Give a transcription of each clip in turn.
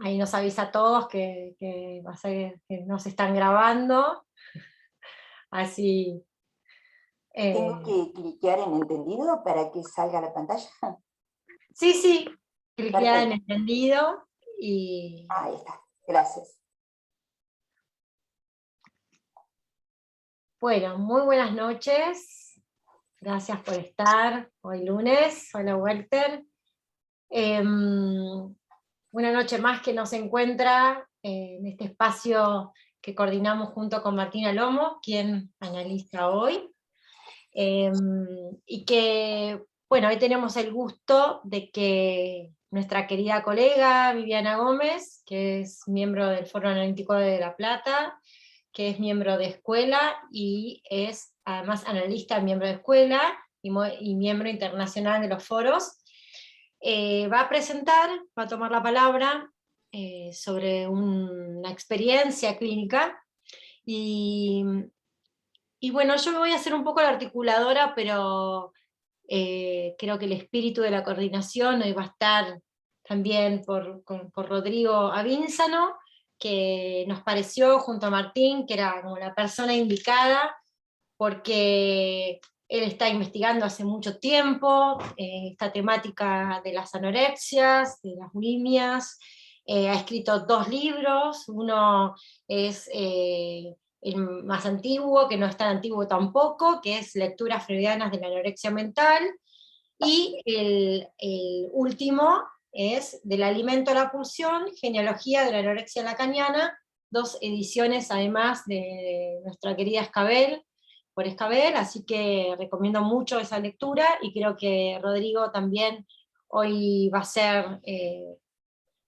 ahí nos avisa a todos que va a ser, que nos están grabando, así... ¿Tengo que cliquear en entendido para que salga la pantalla? sí, sí, cliqueada en Perfecto. entendido y... Ahí está, gracias. Bueno, muy buenas noches, gracias por estar hoy lunes. Hola Walter. Una noche más que nos encuentra en este espacio que coordinamos junto con Martina Lomo, quien analiza hoy. Y que, bueno, hoy tenemos el gusto de que nuestra querida colega Viviana Gómez, que es miembro del Foro Analítico de La Plata, que es miembro de Escuela y es además analista, miembro de Escuela y miembro internacional de los foros, va a presentar, va a tomar la palabra sobre una experiencia clínica. Y bueno, yo me voy a hacer un poco la articuladora, pero creo que el espíritu de la coordinación hoy va a estar también por Rodrigo Avínzano, que nos pareció junto a Martín que era como la persona indicada, porque él está investigando hace mucho tiempo esta temática de las anorexias, de las bulimias, ha escrito 2 libros, uno es el más antiguo, que no es tan antiguo tampoco, que es Lecturas freudianas de la anorexia mental, y el último es Del alimento a la pulsión, genealogía de la anorexia lacaniana, 2 ediciones además de nuestra querida Escabel, por Escabel, así que recomiendo mucho esa lectura, y creo que Rodrigo también hoy va a ser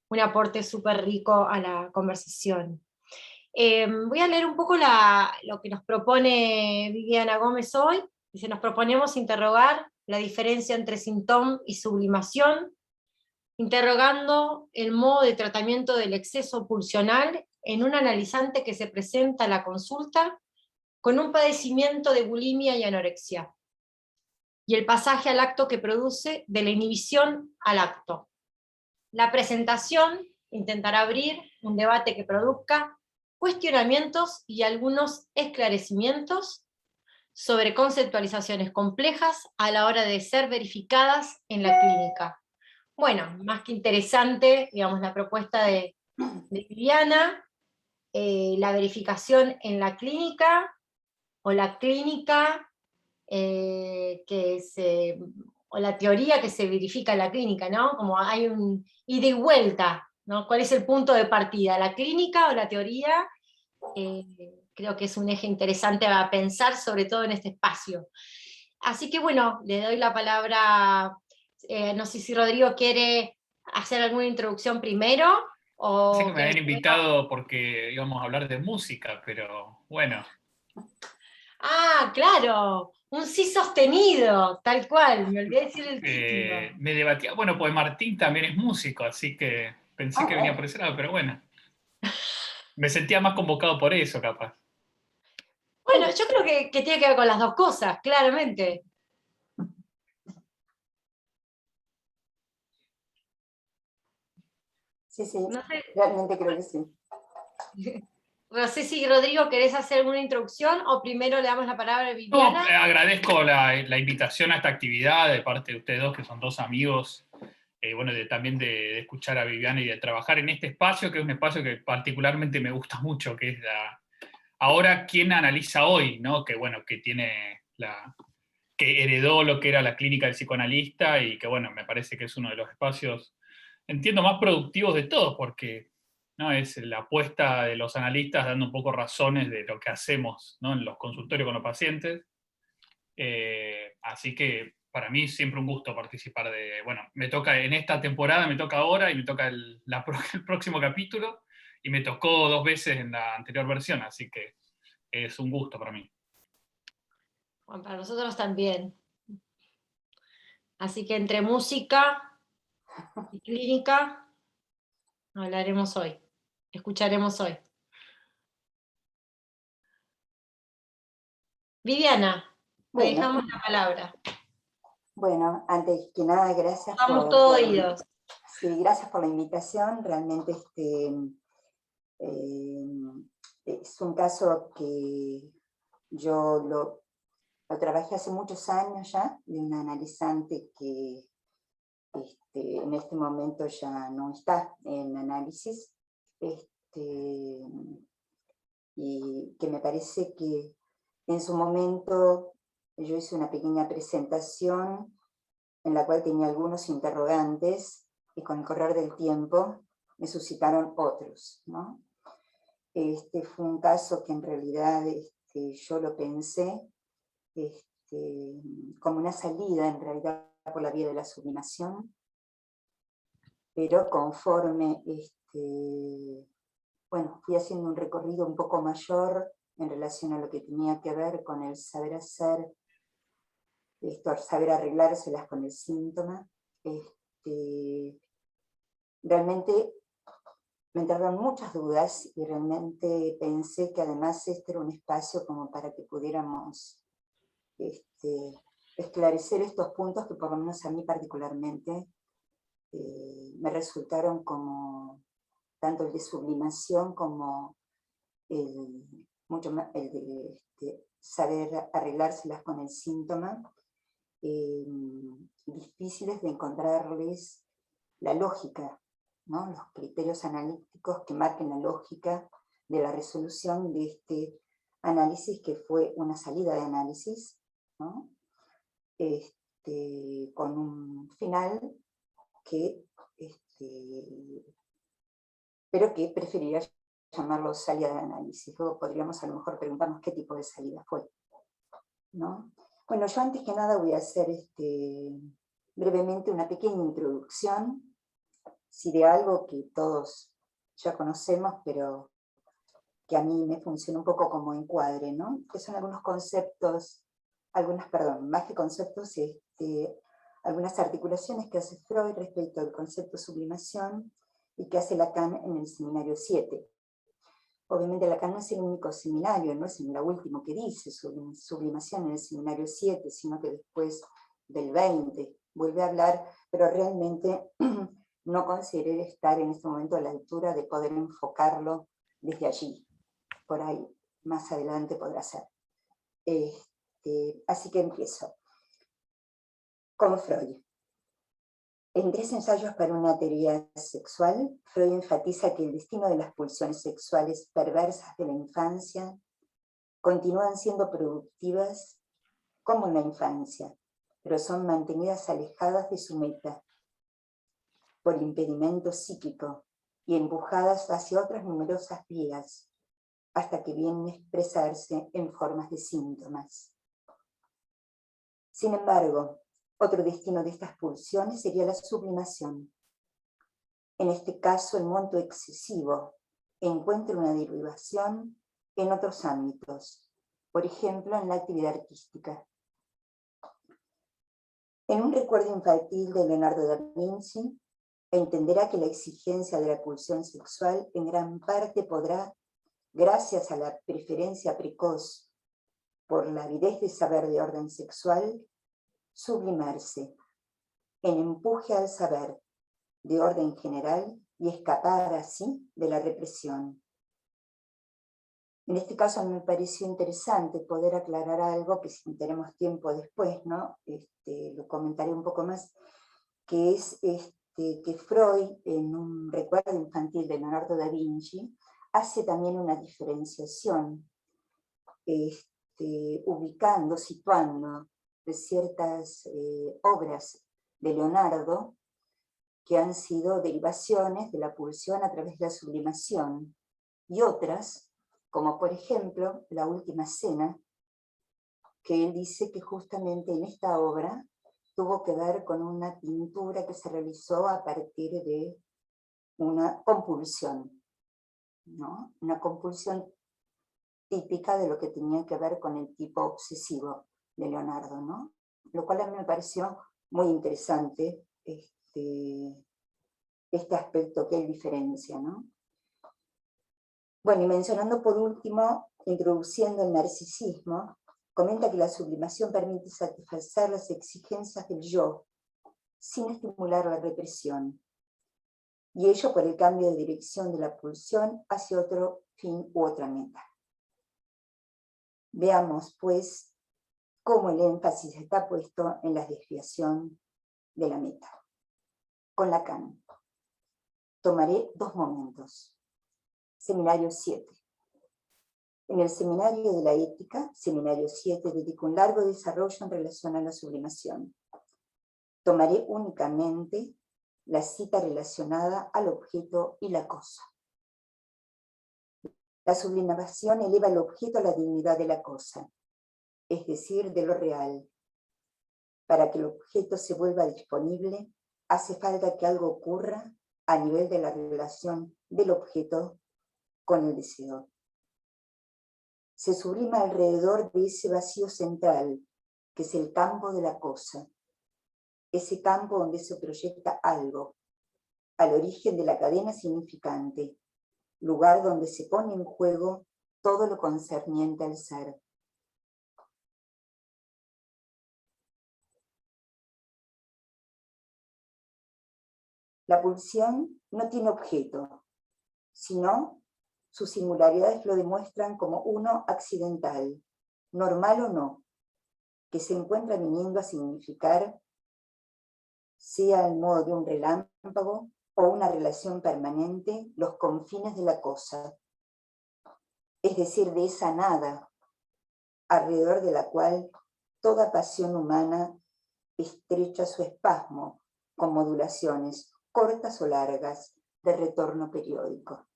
un aporte súper rico a la conversación. Voy a leer un poco lo que nos propone Viviana Gómez hoy. Dice: nos proponemos interrogar la diferencia entre síntoma y sublimación, interrogando el modo de tratamiento del exceso pulsional en un analizante que se presenta a la consulta con un padecimiento de bulimia y anorexia, y el pasaje al acto que produce de la inhibición al acto. La presentación intentará abrir un debate que produzca cuestionamientos y algunos esclarecimientos sobre conceptualizaciones complejas a la hora de ser verificadas en la clínica. Bueno, más que interesante, digamos, la propuesta de Viviana, la verificación en la clínica, o la clínica o la teoría que se verifica en la clínica, ¿no? Como hay un ida y vuelta, ¿no? ¿Cuál es el punto de partida? ¿La clínica o la teoría? Creo que es un eje interesante a pensar, sobre todo en este espacio. Así que bueno, le doy la palabra, no sé si Rodrigo quiere hacer alguna introducción primero, Sé o que me quiere habían primero... invitado porque íbamos a hablar de música, pero bueno. Ah, claro, un sí sostenido, tal cual, me olvidé decir el título. Me debatía, bueno, pues Martín también es músico, así que pensé Ah, que venía bueno. por ese lado, pero bueno. Me sentía más convocado por eso, capaz. Bueno, yo creo que tiene que ver con las dos cosas, claramente. Sí, sí, No sé, realmente creo que sí. no sé si Rodrigo querés hacer alguna introducción, o primero le damos la palabra a No, Viviana. agradezco la invitación a esta actividad de parte de ustedes dos, que son dos amigos, bueno, también de escuchar a Viviana y de trabajar en este espacio, que es un espacio que particularmente me gusta mucho, que es ahora quién analiza hoy, ¿no? Que bueno, que tiene que heredó lo que era la clínica del psicoanalista, y que bueno, me parece que es uno de los espacios, entiendo, más productivos de todos, porque ¿no? Es la apuesta de los analistas dando un poco razones de lo que hacemos, ¿no? En los consultorios con los pacientes. Así que para mí siempre un gusto participar bueno, me toca en esta temporada, me toca ahora, y me toca el próximo capítulo, y me tocó 2 veces en la anterior versión, así que es un gusto para mí. Bueno, para nosotros también. Así que entre música y clínica hablaremos hoy, escucharemos hoy. Viviana, te Bueno, dejamos la palabra. bueno, antes que nada, gracias Estamos todos oídos. Sí, gracias por la invitación. Realmente es un caso que yo lo trabajé hace muchos años ya, de un analizante que en este momento ya no está en análisis, y que me parece que en su momento yo hice una pequeña presentación en la cual tenía algunos interrogantes, y con el correr del tiempo me suscitaron otros, ¿no? Fue un caso que en realidad yo lo pensé como una salida, en realidad, por la vía de la sublimación, pero conforme bueno, fui haciendo un recorrido un poco mayor en relación a lo que tenía que ver con el saber hacer, saber arreglárselas con el síntoma, realmente me entraron muchas dudas, y realmente pensé que además este era un espacio como para que pudiéramos esclarecer estos puntos que por lo menos a mí particularmente me resultaron como, tanto el de sublimación como mucho más el de saber arreglárselas con el síntoma, difíciles de encontrarles la lógica, ¿no? Los criterios analíticos que marquen la lógica de la resolución de este análisis, que fue una salida de análisis, ¿no? Con un final que, pero que preferiría llamarlo salida de análisis. Luego podríamos a lo mejor preguntarnos qué tipo de salida fue, ¿no? Bueno, yo antes que nada voy a hacer brevemente una pequeña introducción, si de algo que todos ya conocemos, pero que a mí me funciona un poco como encuadre, ¿no? Que son algunos conceptos, más que conceptos, algunas articulaciones que hace Freud respecto al concepto de sublimación y que hace Lacan en el seminario 7. Obviamente Lacan no es el único seminario, no es lo último que dice sublimación en el seminario 7, sino que después del 20 vuelve a hablar, pero realmente no consideré estar en este momento a la altura de poder enfocarlo desde allí. Por ahí, más adelante podrá ser. Así que empiezo. Con Freud. En 3 ensayos para una teoría sexual, Freud enfatiza que el destino de las pulsiones sexuales perversas de la infancia continúan siendo productivas como en la infancia, pero son mantenidas alejadas de su meta por impedimento psíquico y empujadas hacia otras numerosas vías, hasta que vienen a expresarse en formas de síntomas. Sin embargo, otro destino de estas pulsiones sería la sublimación. En este caso, el monto excesivo encuentra una derivación en otros ámbitos, por ejemplo, en la actividad artística. En un recuerdo infantil de Leonardo da Vinci, entenderá que la exigencia de la pulsión sexual en gran parte podrá, gracias a la preferencia precoz por la avidez de saber de orden sexual, sublimarse en empuje al saber de orden general y escapar así de la represión. En este caso a mí me pareció interesante poder aclarar algo que, si tenemos tiempo después, ¿no? Lo comentaré un poco más, que es que Freud, en un recuerdo infantil de Leonardo da Vinci, hace también una diferenciación, ubicando, situando de ciertas obras de Leonardo que han sido derivaciones de la pulsión a través de la sublimación, y otras, como por ejemplo La Última Cena, que él dice que justamente en esta obra tuvo que ver con una pintura que se realizó a partir de una compulsión, ¿no? Una compulsión típica de lo que tenía que ver con el tipo obsesivo de Leonardo, ¿no? Lo cual a mí me pareció muy interesante, este aspecto que él diferencia, ¿no? Bueno, y mencionando por último, introduciendo el narcisismo, comenta que la sublimación permite satisfacer las exigencias del yo, sin estimular la represión, y ello por el cambio de dirección de la pulsión hacia otro fin u otra meta. Veamos, pues, cómo el énfasis está puesto en la desviación de la meta. Con Lacan. Tomaré 2 momentos. Seminario 7. En el Seminario de la Ética, Seminario 7, dedico un largo desarrollo en relación a la sublimación. Tomaré únicamente la cita relacionada al objeto y la cosa. La sublimación eleva al objeto a la dignidad de la cosa, es decir, de lo real. Para que el objeto se vuelva disponible, hace falta que algo ocurra a nivel de la relación del objeto con el deseo. Se sublima alrededor de ese vacío central, que es el campo de la cosa, ese campo donde se proyecta algo, al origen de la cadena significante, lugar donde se pone en juego todo lo concerniente al ser. La pulsión no tiene objeto, sino sus singularidades lo demuestran como uno accidental, normal o no, que se encuentra viniendo a significar, sea al modo de un relámpago o una relación permanente, los confines de la cosa, es decir, de esa nada, alrededor de la cual toda pasión humana estrecha su espasmo con modulaciones cortas o largas de retorno periódico.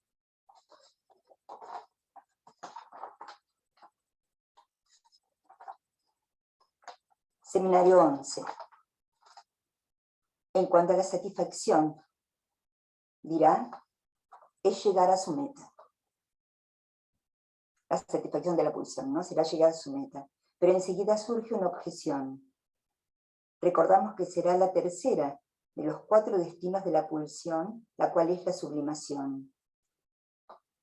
Seminario 11. En cuanto a la satisfacción, dirá, es llegar a su meta. La satisfacción de la pulsión, ¿no? Será llegar a su meta. Pero enseguida surge una objeción. Recordamos que será la tercera de los 4 destinos de la pulsión, la cual es la sublimación.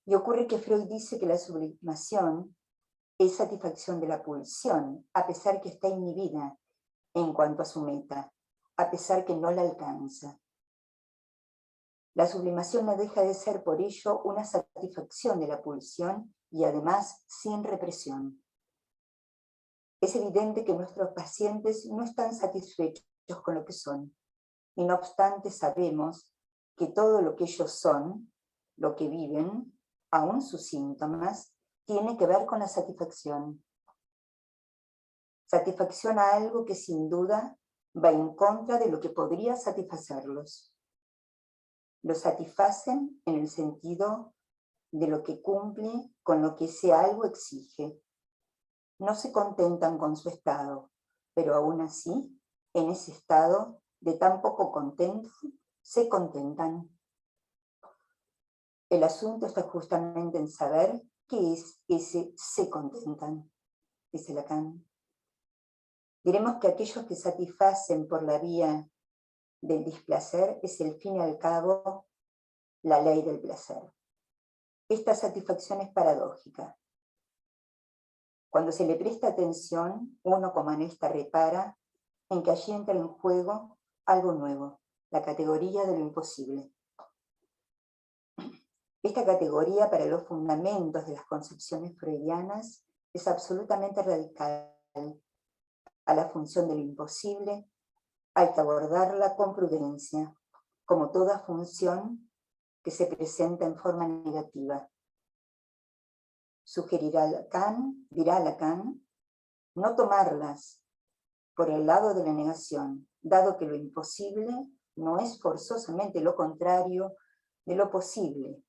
Y ocurre que Freud dice que la sublimación es satisfacción de la pulsión, a pesar que está inhibida en cuanto a su meta, a pesar que no la alcanza. La sublimación no deja de ser por ello una satisfacción de la pulsión y además sin represión. Es evidente que nuestros pacientes no están satisfechos con lo que son, y no obstante sabemos que todo lo que ellos son, lo que viven, aún sus síntomas, tiene que ver con la satisfacción. Satisfacción a algo que sin duda va en contra de lo que podría satisfacerlos. Lo satisfacen en el sentido de lo que cumple con lo que ese algo exige. No se contentan con su estado, pero aún así, en ese estado de tan poco contento, se contentan. El asunto está justamente en saber qué es ese se contentan, dice Lacan. Diremos que aquellos que satisfacen por la vía del displacer es el fin y al cabo la ley del placer. Esta satisfacción es paradójica. Cuando se le presta atención, uno como anesta repara en que allí entra en juego algo nuevo, la categoría de lo imposible. Esta categoría para los fundamentos de las concepciones freudianas es absolutamente radical. A la función de lo imposible hay que abordarla con prudencia, como toda función que se presenta en forma negativa. Sugerirá Lacan, dirá Lacan, no tomarlas por el lado de la negación, dado que lo imposible no es forzosamente lo contrario de lo posible.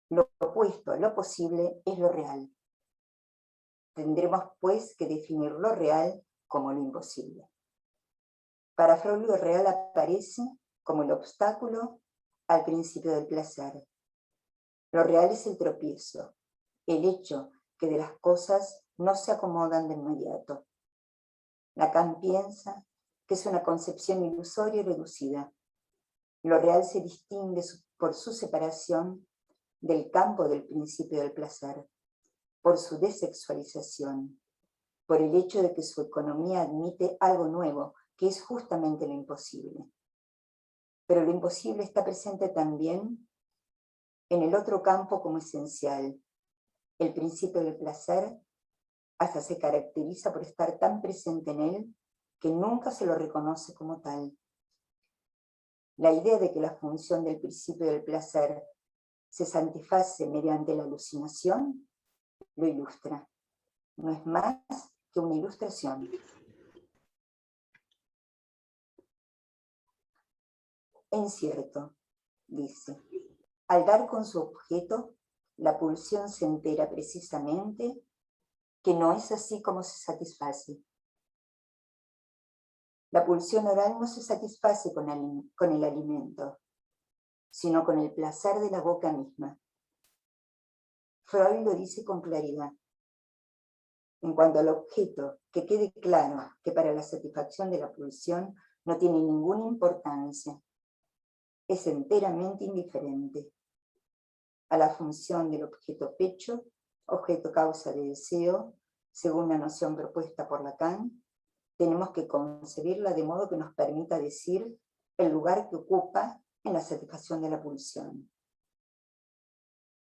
Lo opuesto a lo posible es lo real. Tendremos, pues, que definir lo real como lo imposible. Para Freud lo real aparece como el obstáculo al principio del placer. Lo real es el tropiezo, el hecho que de las cosas no se acomodan de inmediato. Lacan piensa que es una concepción ilusoria y reducida. Lo real se distingue por su separación del campo del principio del placer, por su desexualización, por el hecho de que su economía admite algo nuevo, que es justamente lo imposible. pero lo imposible está presente también en el otro campo como esencial. El principio del placer hasta se caracteriza por estar tan presente en él que nunca se lo reconoce como tal. La idea de que la función del principio del placer se satisface mediante la alucinación lo ilustra. No es más que una ilustración. En cierto, dice, al dar con su objeto, la pulsión se entera precisamente que no es así como se satisface. La pulsión oral no se satisface con el alimento, sino con el placer de la boca misma. Freud lo dice con claridad. En cuanto al objeto, que quede claro que para la satisfacción de la pulsión no tiene ninguna importancia, es enteramente indiferente a la función del objeto pecho, objeto causa de deseo, según la noción propuesta por Lacan. Tenemos que concebirla de modo que nos permita decir el lugar que ocupa en la satisfacción de la pulsión.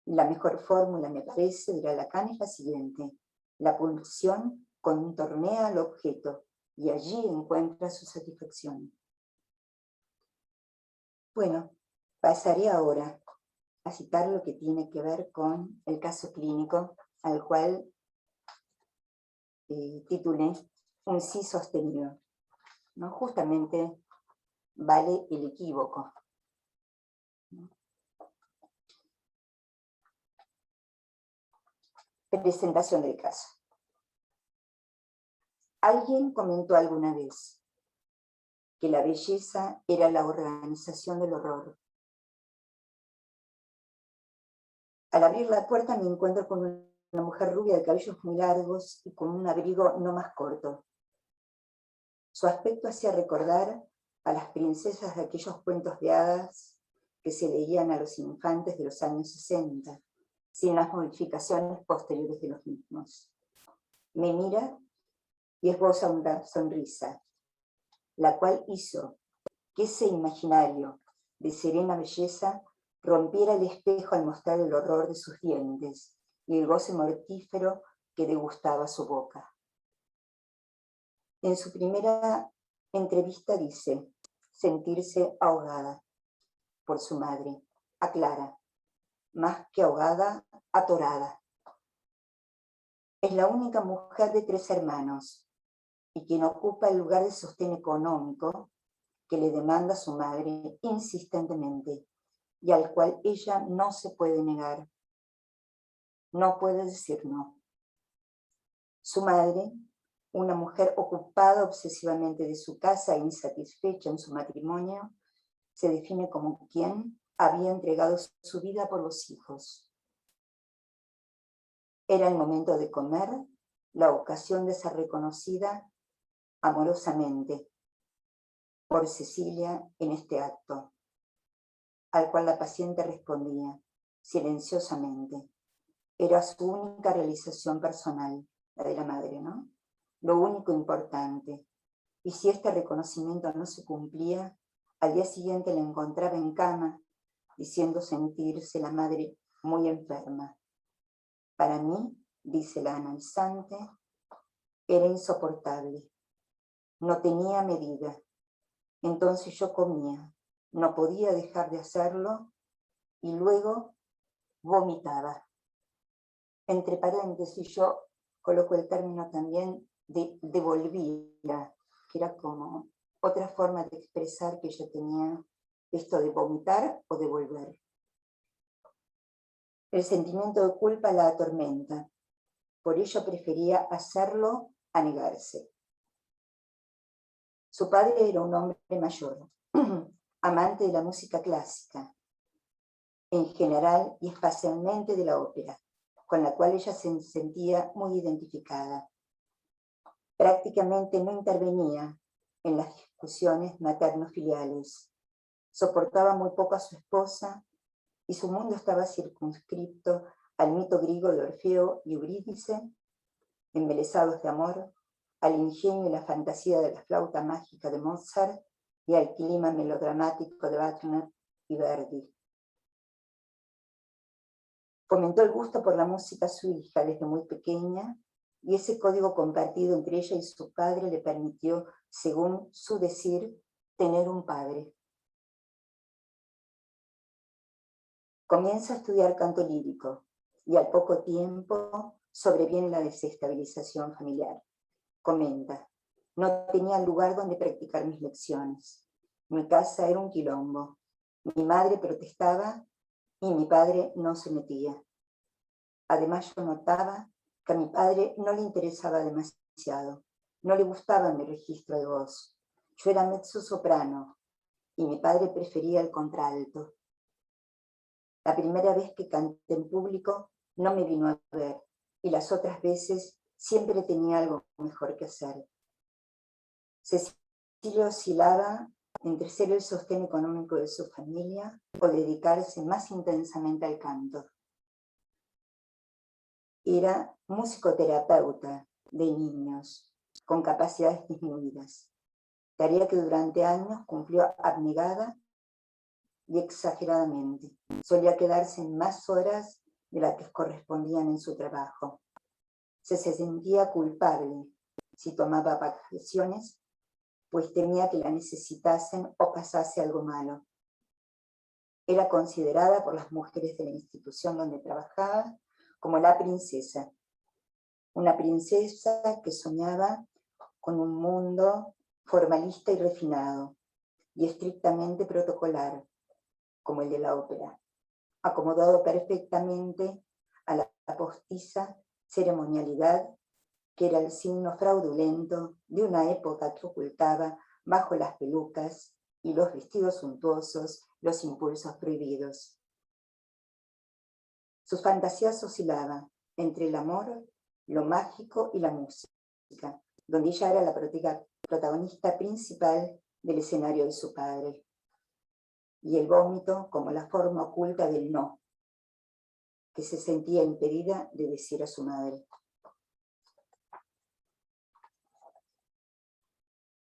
La mejor fórmula, me parece, dirá Lacan, es la siguiente. La pulsión contornea al objeto y allí encuentra su satisfacción. Bueno, pasaré ahora a citar lo que tiene que ver con el caso clínico al cual titulé Un sí sostenido. ¿No? Justamente vale el equívoco. Presentación del caso. Alguien comentó alguna vez que la belleza era la organización del horror. Al abrir la puerta me encuentro con una mujer rubia de cabellos muy largos y con un abrigo no más corto. Su aspecto hacía recordar a las princesas de aquellos cuentos de hadas que se leían a los infantes de los años 60, sin las modificaciones posteriores de los mismos. Me mira y esboza una sonrisa, la cual hizo que ese imaginario de serena belleza rompiera el espejo al mostrar el horror de sus dientes y el goce mortífero que degustaba su boca. En su primera entrevista dice sentirse ahogada por su madre, aclara, más que ahogada, atorada. Es la única mujer de 3 hermanos y quien ocupa el lugar de sostén económico que le demanda su madre insistentemente y al cual ella no se puede negar. No puede decir no. Su madre, una mujer ocupada obsesivamente de su casa e insatisfecha en su matrimonio, se define como quien había entregado su vida por los hijos. Era el momento de comer, la ocasión de ser reconocida amorosamente por Cecilia en este acto, al cual la paciente respondía silenciosamente. Era su única realización personal, la de la madre, ¿no? Lo único importante. Y si este reconocimiento no se cumplía, al día siguiente la encontraba en cama, diciendo sentirse la madre muy enferma. Para mí, dice la analizante, era insoportable. No tenía medida. Entonces yo comía, no podía dejar de hacerlo y luego vomitaba. Entre paréntesis, yo coloco el término también de devolvía, que era como otra forma de expresar que ella tenía esto de vomitar o devolver. El sentimiento de culpa la atormenta, por ello prefería hacerlo a negarse. Su padre era un hombre mayor, amante de la música clásica, en general y especialmente de la ópera, con la cual ella se sentía muy identificada. Prácticamente no intervenía en las discusiones materno-filiales, soportaba muy poco a su esposa y su mundo estaba circunscripto al mito griego de Orfeo y Eurídice, embelesados de amor, al ingenio y la fantasía de la flauta mágica de Mozart y al clima melodramático de Wagner y Verdi. Fomentó el gusto por la música a su hija desde muy pequeña, y ese código compartido entre ella y su padre le permitió, según su decir, tener un padre. Comienza a estudiar canto lírico, y al poco tiempo sobreviene la desestabilización familiar. Comenta: no tenía lugar donde practicar mis lecciones. Mi casa era un quilombo. Mi madre protestaba y mi padre no se metía. Además, yo notaba que a mi padre no le interesaba demasiado. No le gustaba mi registro de voz. Yo era mezzo-soprano y mi padre prefería el contralto. La primera vez que canté en público no me vino a ver, y las otras veces siempre tenía algo mejor que hacer. Cecilia oscilaba entre ser el sostén económico de su familia o dedicarse más intensamente al canto. Era musicoterapeuta de niños con capacidades disminuidas, tarea que durante años cumplió abnegada y exageradamente. Solía quedarse más horas de las que correspondían en su trabajo. Se sentía culpable si tomaba vacaciones, pues temía que la necesitasen o pasase algo malo. Era considerada por las mujeres de la institución donde trabajaba como la princesa. Una princesa que soñaba con un mundo formalista y refinado, y estrictamente protocolar, como el de la ópera, acomodado perfectamente a la postiza ceremonialidad que era el signo fraudulento de una época que ocultaba bajo las pelucas y los vestidos suntuosos los impulsos prohibidos. Sus fantasías oscilaban entre el amor, lo mágico y la música, donde ella era la protagonista principal del escenario de su padre, y el vómito como la forma oculta del no, que se sentía impedida de decir a su madre.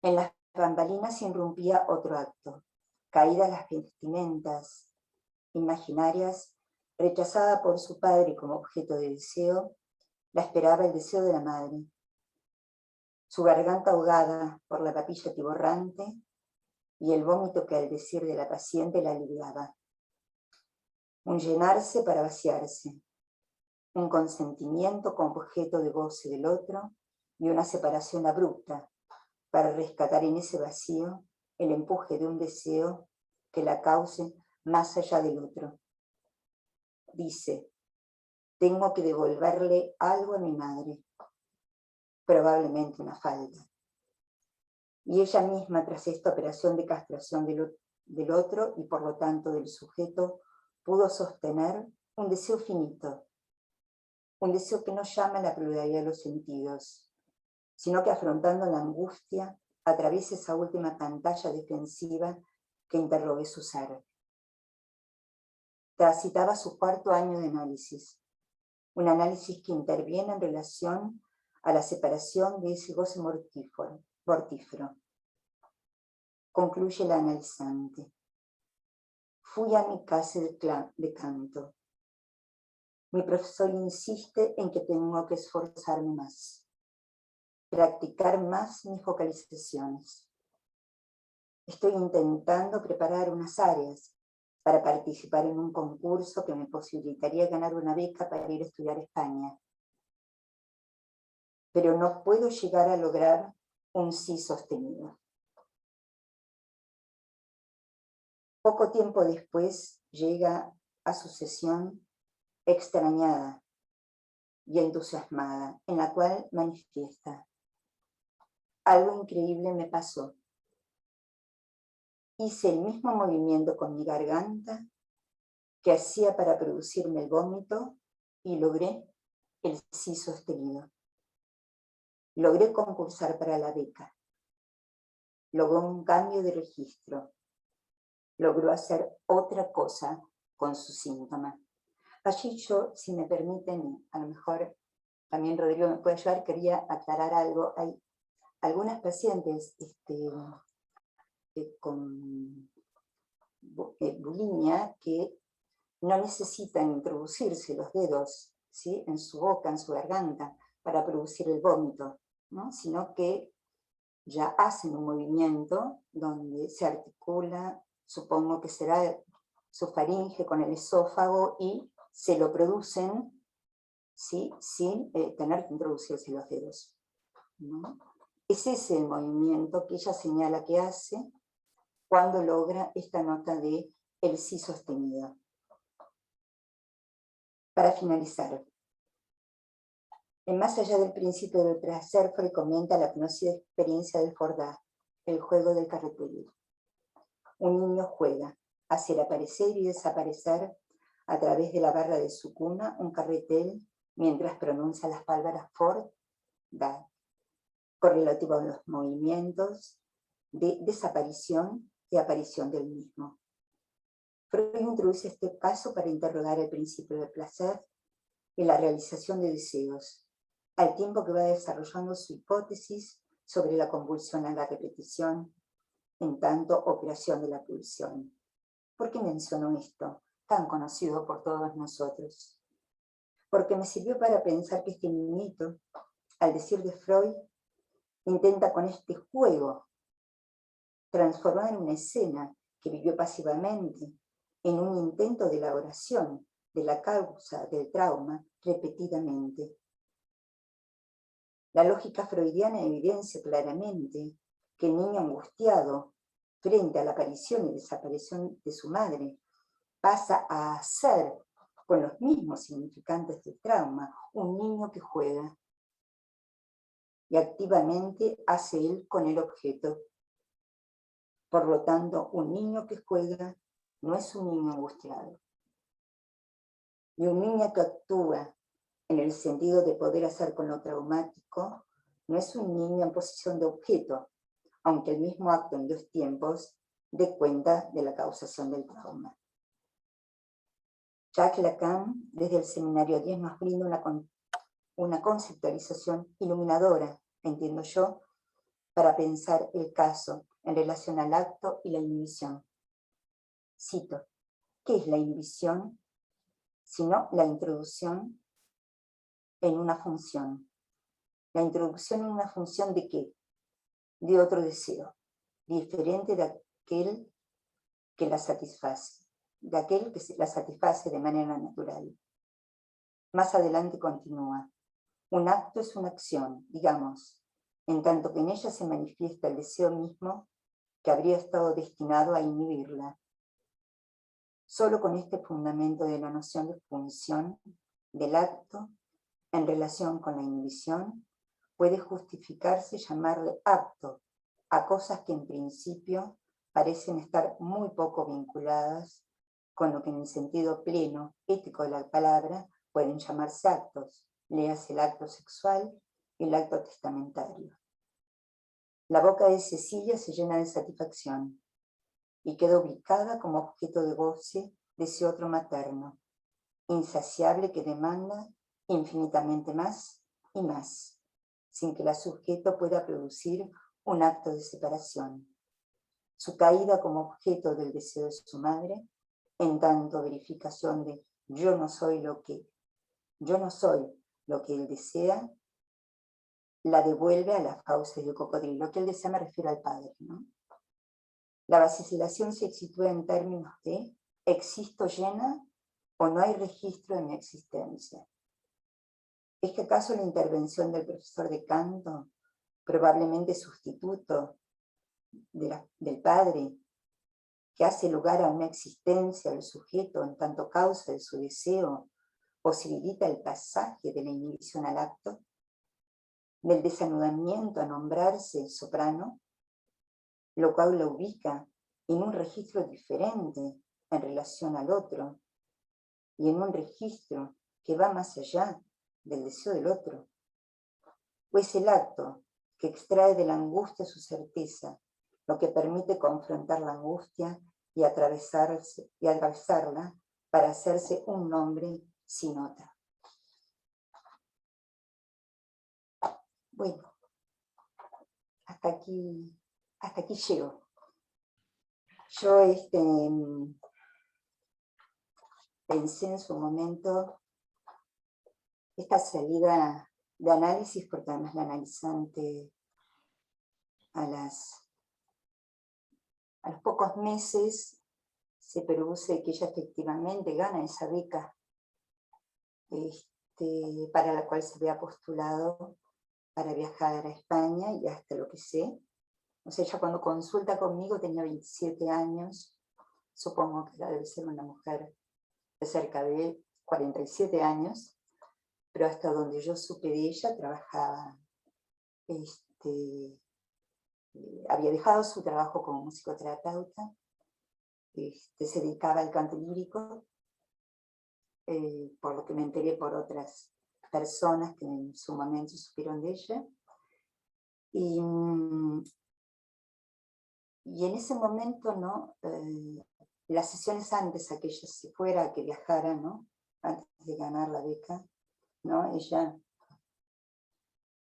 En las bambalinas irrumpía otro acto: caídas las vestimentas imaginarias, rechazada por su padre como objeto de deseo, la esperaba el deseo de la madre. Su garganta ahogada por la papilla tiborrante y el vómito que al decir de la paciente la aliviaba. Un llenarse para vaciarse, un consentimiento como objeto de goce del otro y una separación abrupta para rescatar en ese vacío el empuje de un deseo que la cause más allá del otro. Dice: tengo que devolverle algo a mi madre, probablemente una falda. Y ella misma, tras esta operación de castración del otro y por lo tanto del sujeto, pudo sostener un deseo finito, un deseo que no llama la pluralidad de los sentidos, sino que afrontando la angustia atraviesa esa última pantalla defensiva que interrogue su ser. Transitaba su cuarto año de análisis, un análisis que interviene en relación a la separación de ese goce mortífero. Concluye la analizante: fui a mi clase de canto. Mi profesor insiste en que tengo que esforzarme más, practicar más mis vocalizaciones. Estoy intentando preparar unas áreas para participar en un concurso que me posibilitaría ganar una beca para ir a estudiar a España. Pero no puedo llegar a lograr un sí sostenido. Poco tiempo después llega a su sesión extrañada y entusiasmada, en la cual manifiesta: algo increíble me pasó. Hice el mismo movimiento con mi garganta que hacía para producirme el vómito y logré el sí sostenido. Logré concursar para la beca. Logró un cambio de registro. Logró hacer otra cosa con su síntoma. Allí yo, si me permiten, a lo mejor también Rodrigo me puede ayudar, quería aclarar algo. Hay algunas pacientes con bulimia que no necesitan introducirse los dedos, ¿sí?, en su boca, en su garganta, para producir el vómito, ¿no?, sino que ya hacen un movimiento donde se articula, supongo que será su faringe con el esófago, y se lo producen, ¿sí?, sin tener que introducirse los dedos, ¿no? Es ese el movimiento que ella señala que hace cuando logra esta nota de el sí sostenido. Para finalizar, en Más allá del principio del placer, Freud comenta la conocida experiencia del Fordá, el juego del carretel. Un niño juega a hacer aparecer y desaparecer a través de la barra de su cuna un carretel mientras pronuncia las palabras Fordá, correlativo a los movimientos de desaparición y aparición del mismo. Freud introduce este paso para interrogar el principio del placer y la realización de deseos, al tiempo que va desarrollando su hipótesis sobre la convulsión a la repetición, en tanto operación de la pulsión. ¿Por qué menciono esto, tan conocido por todos nosotros? Porque me sirvió para pensar que este niñito, al decir de Freud, intenta con este juego transformar una escena que vivió pasivamente en un intento de elaboración de la causa del trauma repetidamente. La lógica freudiana evidencia claramente que el niño angustiado frente a la aparición y desaparición de su madre pasa a ser, con los mismos significantes del trauma, un niño que juega y activamente hace él con el objeto. Por lo tanto, un niño que juega no es un niño angustiado. Y un niño que actúa en el sentido de poder hacer con lo traumático no es un niño en posición de objeto, aunque el mismo acto en dos tiempos dé cuenta de la causación del trauma. Jacques Lacan, desde el seminario 10, nos brinda una conceptualización iluminadora, entiendo yo, para pensar el caso en relación al acto y la inhibición. Cito: ¿qué es la inhibición? Sino la introducción en una función. ¿La introducción en una función de qué? De otro deseo, diferente de aquel que la satisface, de aquel que la satisface de manera natural. Más adelante continúa: un acto es una acción, digamos, en tanto que en ella se manifiesta el deseo mismo que habría estado destinado a inhibirla. Solo con este fundamento de la noción de función del acto en relación con la inhibición puede justificarse llamarle acto a cosas que en principio parecen estar muy poco vinculadas con lo que en el sentido pleno, ético de la palabra, pueden llamarse actos, léase el acto sexual y el acto testamentario. La boca de Cecilia se llena de satisfacción y queda ubicada como objeto de goce de ese otro materno, insaciable que demanda infinitamente más y más, sin que el sujeto pueda producir un acto de separación. Su caída como objeto del deseo de su madre, en tanto verificación de yo no soy lo que él desea, la devuelve a las fauces del cocodrilo. Que él desea me refiero al padre, ¿no? La vacilación se sitúa en términos de ¿existo llena o no hay registro de mi existencia? ¿Es que acaso la intervención del profesor de canto, probablemente sustituto del padre, que hace lugar a una existencia del sujeto en tanto causa de su deseo, posibilita el pasaje de la inhibición al acto, del desanudamiento a nombrarse soprano, lo cual lo ubica en un registro diferente en relación al otro, y en un registro que va más allá del deseo del otro? Pues el acto que extrae de la angustia su certeza, lo que permite confrontar la angustia y atravesarla para hacerse un nombre sin otra. Bueno, hasta aquí llego. Yo pensé en su momento esta salida de análisis, porque además la analizante a los pocos meses se produce que ella efectivamente gana esa beca para la cual se había postulado para viajar a España, y hasta lo que sé, o sea, ella cuando consulta conmigo tenía 27 años, supongo que debe ser una mujer de cerca de 47 años, pero hasta donde yo supe de ella, trabajaba, había dejado su trabajo como musicoterapeuta, se dedicaba al canto lírico, por lo que me enteré por otras personas que en su momento supieron de ella. Y en ese momento, ¿no? Las sesiones antes a que ella se fuera, a que viajara, ¿no? Antes de ganar la beca, ¿no? Ella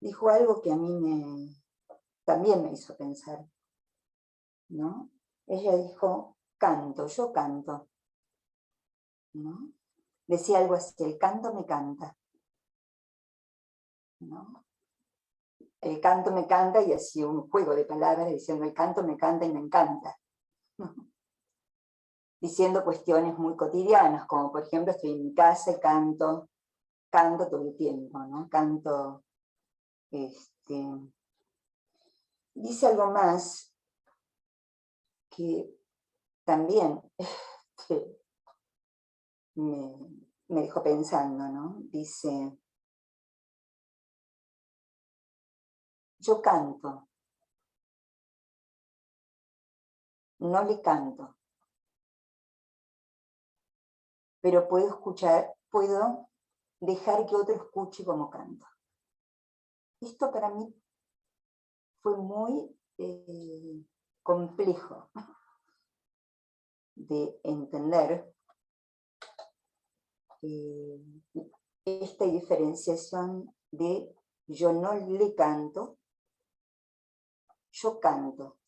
dijo algo que a mí también me hizo pensar, ¿no? Ella dijo, canto, yo canto, ¿no? Decía algo así, el canto me canta, ¿no? El canto me canta, y hacía un juego de palabras diciendo el canto me canta y me encanta, ¿no? Diciendo cuestiones muy cotidianas, como por ejemplo estoy en mi casa y canto todo el tiempo, ¿no? Canto, dice algo más que también me dejó pensando, ¿no? Dice, yo canto, no le canto, pero puedo dejar que otro escuche como canto. Esto para mí fue muy complejo de entender, esta diferenciación de yo no le canto, yo canto,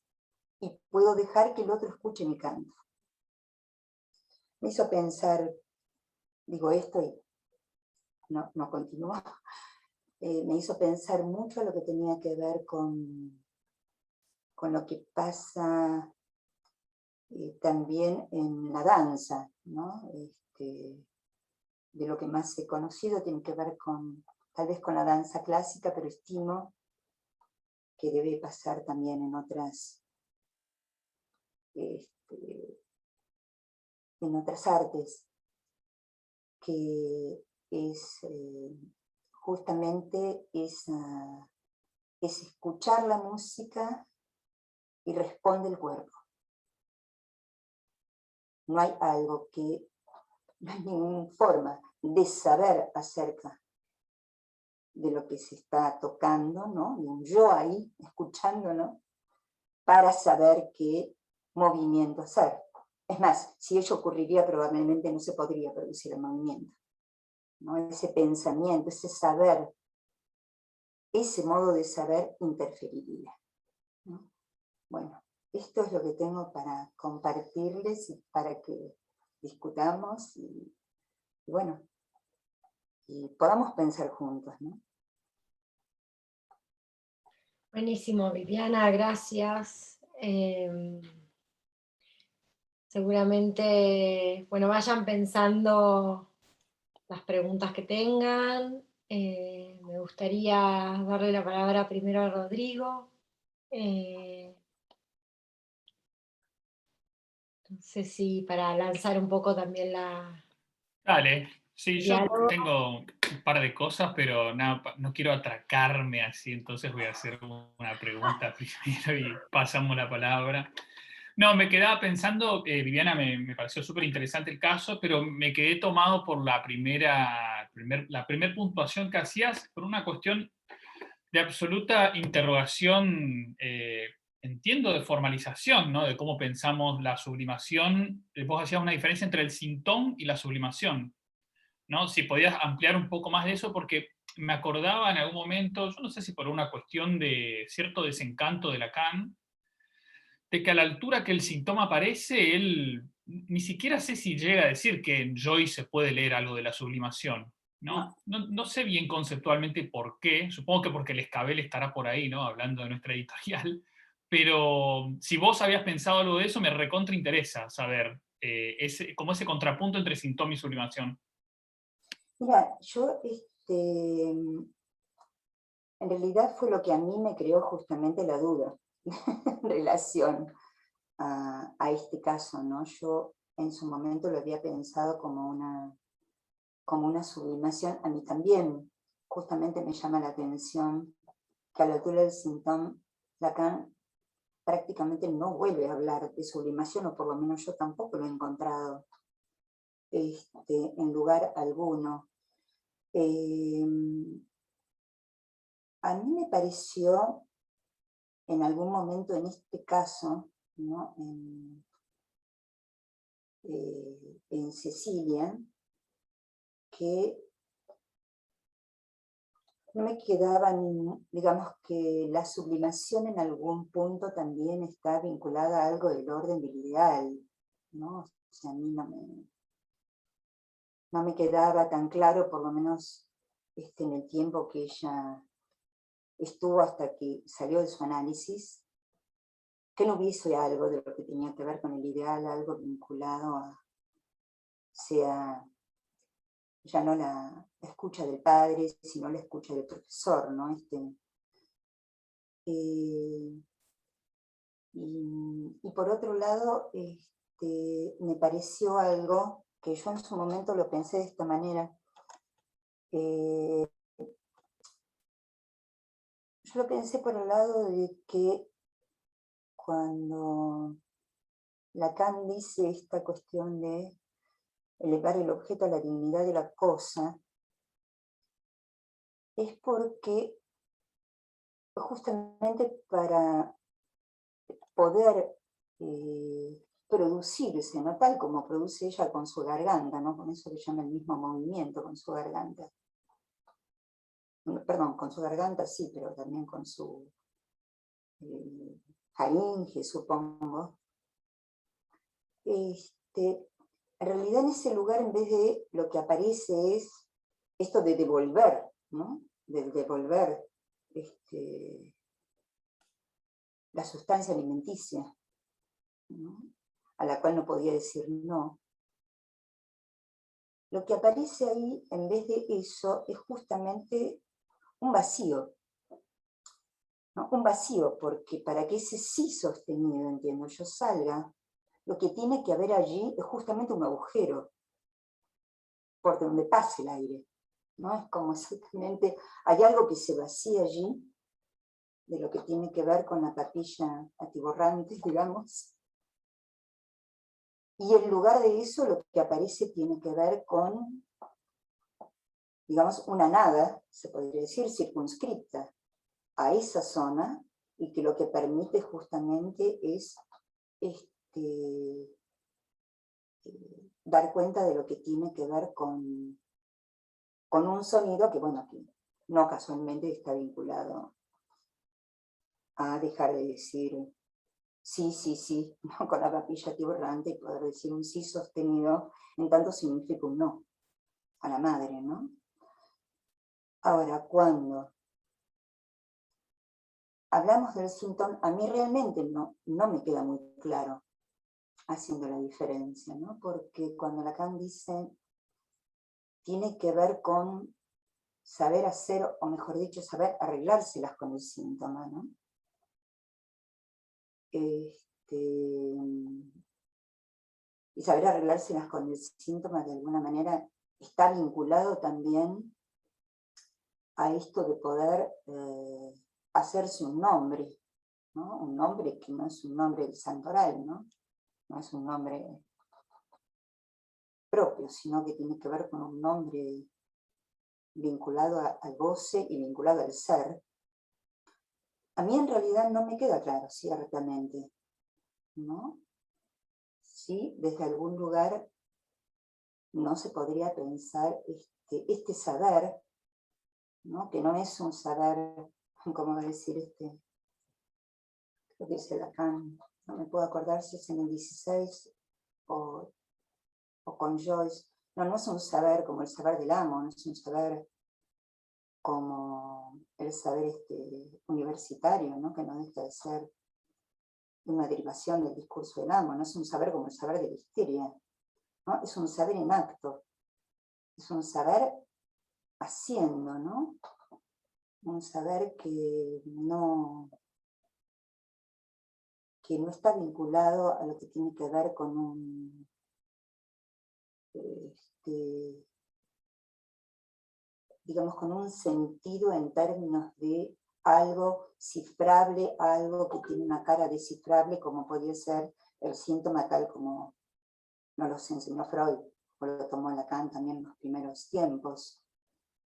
y puedo dejar que el otro escuche mi canto. Me hizo pensar, digo esto y no continúo, me hizo pensar mucho lo que tenía que ver con lo que pasa también en la danza, ¿no? De lo que más he conocido tiene que ver tal vez con la danza clásica, pero estimo que debe pasar también en otras artes, que es justamente es escuchar la música y responde el cuerpo. No hay ninguna forma de saber acerca de lo que se está tocando, ¿no? Y un yo ahí, escuchando, ¿no? Para saber qué movimiento hacer. Es más, si ello ocurriría, probablemente no se podría producir el movimiento, ¿no? Ese pensamiento, ese saber, ese modo de saber interferiría, ¿no? Bueno, esto es lo que tengo para compartirles y para que discutamos y bueno, y podamos pensar juntos, ¿no? Buenísimo, Viviana, gracias. Seguramente, bueno, vayan pensando las preguntas que tengan. Me gustaría darle la palabra primero a Rodrigo. No sé si para lanzar un poco también Dale, sí, el yo diálogo. tengo un par de cosas, pero no quiero atracarme así, entonces voy a hacer una pregunta primero y pasamos la palabra. No, me quedaba pensando, Viviana, me pareció súper interesante el caso, pero me quedé tomado por la primera puntuación que hacías, por una cuestión de absoluta interrogación, entiendo, de formalización, ¿no? De cómo pensamos la sublimación. Vos hacías una diferencia entre el sintón y la sublimación, ¿no? Si podías ampliar un poco más de eso, porque me acordaba en algún momento, yo no sé si por una cuestión de cierto desencanto de Lacan, de que a la altura que el síntoma aparece, él ni siquiera sé si llega a decir que en Joyce se puede leer algo de la sublimación, No. ¿no? No sé bien conceptualmente por qué, supongo que porque el escabel estará por ahí, ¿no? Hablando de nuestra editorial, pero si vos habías pensado algo de eso, me recontra interesa saber como ese contrapunto entre síntoma y sublimación. Mira, yo, en realidad fue lo que a mí me creó justamente la duda en relación a este caso, ¿no? Yo en su momento lo había pensado como una sublimación. A mí también justamente me llama la atención que a la altura del síntoma Lacan prácticamente no vuelve a hablar de sublimación, o por lo menos yo tampoco lo he encontrado en lugar alguno. A mí me pareció en algún momento en este caso, ¿no? En Cecilia, que no me quedaba, digamos que la sublimación en algún punto también está vinculada a algo del orden del ideal, ¿no? O sea, a mí no me quedaba tan claro, por lo menos en el tiempo que ella estuvo hasta que salió de su análisis, que no hubiese algo de lo que tenía que ver con el ideal, algo vinculado a, sea ya no la escucha del padre, sino la escucha del profesor, ¿no? Y por otro lado, me pareció algo que yo en su momento lo pensé de esta manera. Yo lo pensé por el lado de que cuando Lacan dice esta cuestión de elevar el objeto a la dignidad de la cosa, es porque justamente para poder producirse, ¿no? Tal como produce ella con su garganta, ¿no? Con eso que llama el mismo movimiento, con su garganta. Perdón, con su garganta sí, pero también con su faringe, supongo. En realidad en ese lugar, en vez de lo que aparece es esto de devolver, ¿no? De devolver la sustancia alimenticia, ¿no? A la cual no podía decir no. Lo que aparece ahí, en vez de eso, es justamente un vacío, ¿no? Un vacío, porque para que ese sí sostenido, entiendo yo, salga, lo que tiene que haber allí es justamente un agujero, por donde pase el aire, ¿no? Es como exactamente, hay algo que se vacía allí, de lo que tiene que ver con la papilla atiborrante, digamos, y en lugar de eso lo que aparece tiene que ver con, digamos, una nada, se podría decir, circunscripta a esa zona, y que lo que permite justamente es dar cuenta de lo que tiene que ver con un sonido que, bueno, que no casualmente está vinculado a dejar de decir sí, sí, sí, ¿no? Con la papilla atiborrante, y poder decir un sí sostenido, en tanto significa un no a la madre, ¿no? Ahora, cuando hablamos del síntoma, a mí realmente no me queda muy claro haciendo la diferencia, ¿no? Porque cuando Lacan dice, tiene que ver con saber hacer, o mejor dicho, saber arreglárselas con el síntoma, ¿no? Y saber arreglárselas con el síntoma de alguna manera está vinculado también a esto de poder hacerse un nombre, ¿no? Un nombre que no es un nombre del santoral, ¿no? No es un nombre propio, sino que tiene que ver con un nombre vinculado al goce y vinculado al ser. A mí en realidad no me queda claro, ciertamente, ¿no? Sí, desde algún lugar no se podría pensar este saber, ¿no? Que no es un saber, ¿cómo decir? Lo que dice Lacan, no me puedo acordar si es en el 16 o con Joyce. No es un saber como el saber del amo, no es un saber como el saber universitario, ¿no? Que no deja de ser una derivación del discurso del amo, no es un saber como el saber de la histeria, ¿no? Es un saber en acto, es un saber haciendo, ¿no? Un saber que no está vinculado a lo que tiene que ver con un digamos, con un sentido en términos de algo cifrable, algo que tiene una cara descifrable, como podría ser el síntoma tal como nos los enseñó Freud, o lo tomó Lacan también en los primeros tiempos,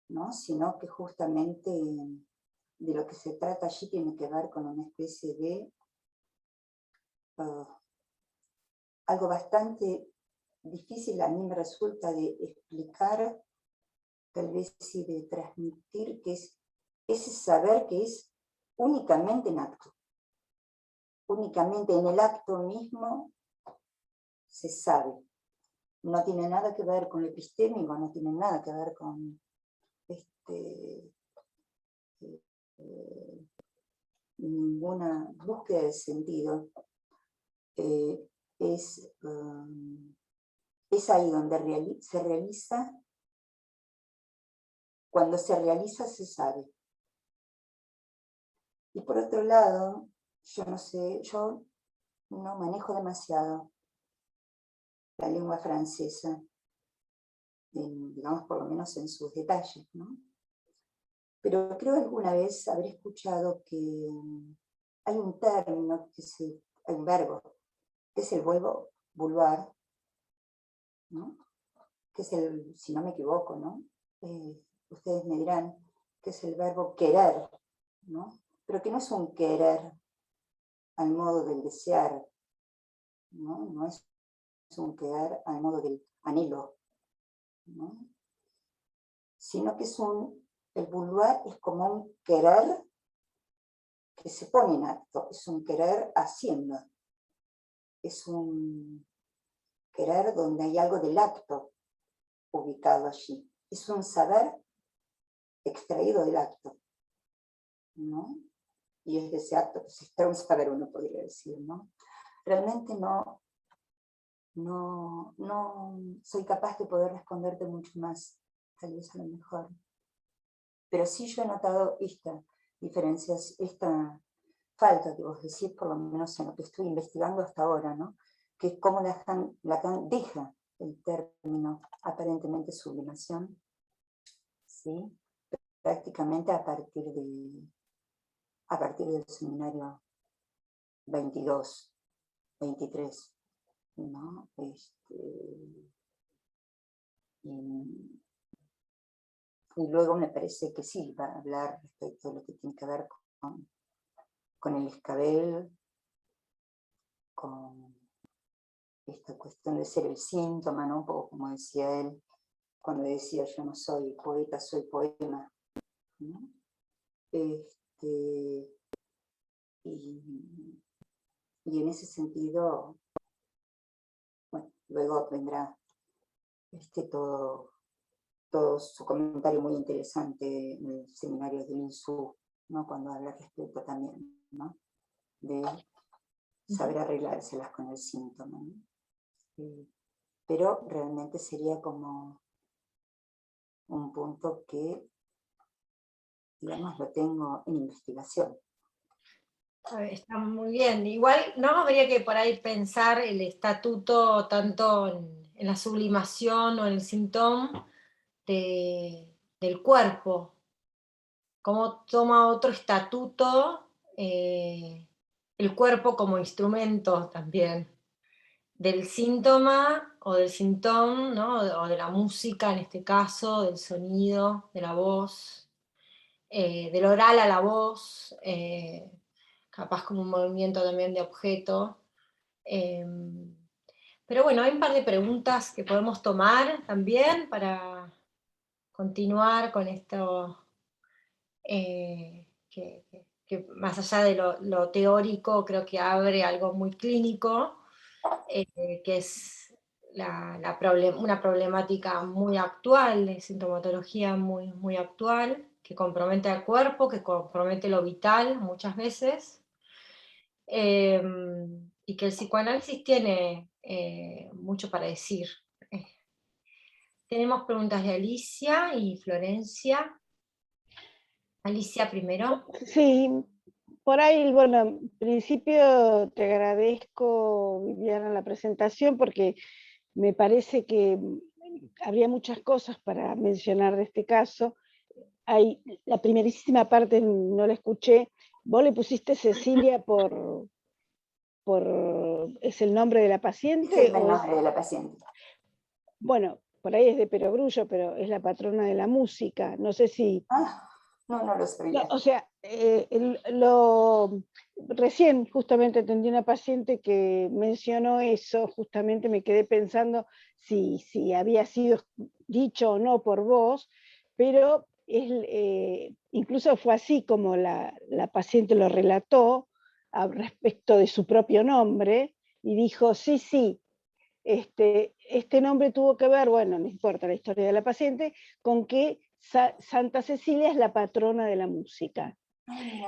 ¿no? Sino que justamente de lo que se trata allí tiene que ver con una especie de algo bastante difícil a mí me resulta de explicar, tal vez sí de transmitir, que es ese saber que es únicamente en acto. Únicamente en el acto mismo se sabe. No tiene nada que ver con lo epistémico, no tiene nada que ver con ninguna búsqueda de sentido. Es ahí donde se realiza. Cuando se realiza se sabe. Y por otro lado, yo no manejo demasiado la lengua francesa, digamos por lo menos en sus detalles, ¿no? Pero creo alguna vez haber escuchado que hay un término, hay un verbo, que es el verbo vouloir, ¿no? Que es si no me equivoco, ¿no? Ustedes me dirán que es el verbo querer, ¿no? Pero que no es un querer al modo del desear, ¿no? No es un querer al modo del anhelo, ¿no? Sino que el vouloir es como un querer que se pone en acto, es un querer haciendo, es un querer donde hay algo del acto ubicado allí, es un saber extraído del acto, ¿no? Y es de ese acto que se extrae un saber, uno podría decir, ¿no? Realmente no soy capaz de poder responderte mucho más, tal vez a lo mejor. Pero sí yo he notado esta esta falta que vos decís, por lo menos en lo que estoy investigando hasta ahora, ¿no? Que es cómo Lacan deja el término aparentemente sublimación, ¿sí? Prácticamente a partir del seminario 22, 23, ¿no? Y luego me parece que sí, va a hablar respecto a lo que tiene que ver con el escabel, con esta cuestión de ser el síntoma, ¿no? Un poco como decía él, cuando decía yo no soy poeta, soy poema, ¿no? Y en ese sentido, bueno, luego vendrá todo su comentario muy interesante en el seminario de Insú, ¿no? Cuando habla respecto también, ¿no? De saber arreglárselas con el síntoma, ¿no? Pero realmente sería como un punto que, digamos, lo tengo en investigación. Está muy bien. Igual no habría que por ahí pensar el estatuto tanto en la sublimación o en el síntoma del cuerpo, cómo toma otro estatuto el cuerpo como instrumento también, del síntoma o del síntoma, ¿no? O de la música en este caso, del sonido, de la voz, del oral a la voz, capaz como un movimiento también de objeto. Pero bueno, hay un par de preguntas que podemos tomar también para continuar con esto que que más allá de lo teórico, creo que abre algo muy clínico, que es una problemática muy actual, de sintomatología muy, muy actual, que compromete al cuerpo, que compromete lo vital muchas veces, y que el psicoanálisis tiene mucho para decir. Tenemos preguntas de Alicia y Florencia. Alicia primero. Sí, por ahí, bueno, en principio te agradezco, Viviana, la presentación, porque me parece que habría muchas cosas para mencionar de este caso. La primerísima parte no la escuché. Vos le pusiste Cecilia ¿es el nombre de la Es paciente? el nombre de la paciente. Bueno, por ahí es de Perogrullo, pero es la patrona de la música. No sé si... Ah, no lo sabía. No, o sea, recién justamente atendí una paciente que mencionó eso, justamente me quedé pensando si había sido dicho o no por vos, pero incluso fue así como la paciente lo relató respecto de su propio nombre, y dijo, sí, este nombre tuvo que ver, bueno, no importa la historia de la paciente, con que Santa Cecilia es la patrona de la música.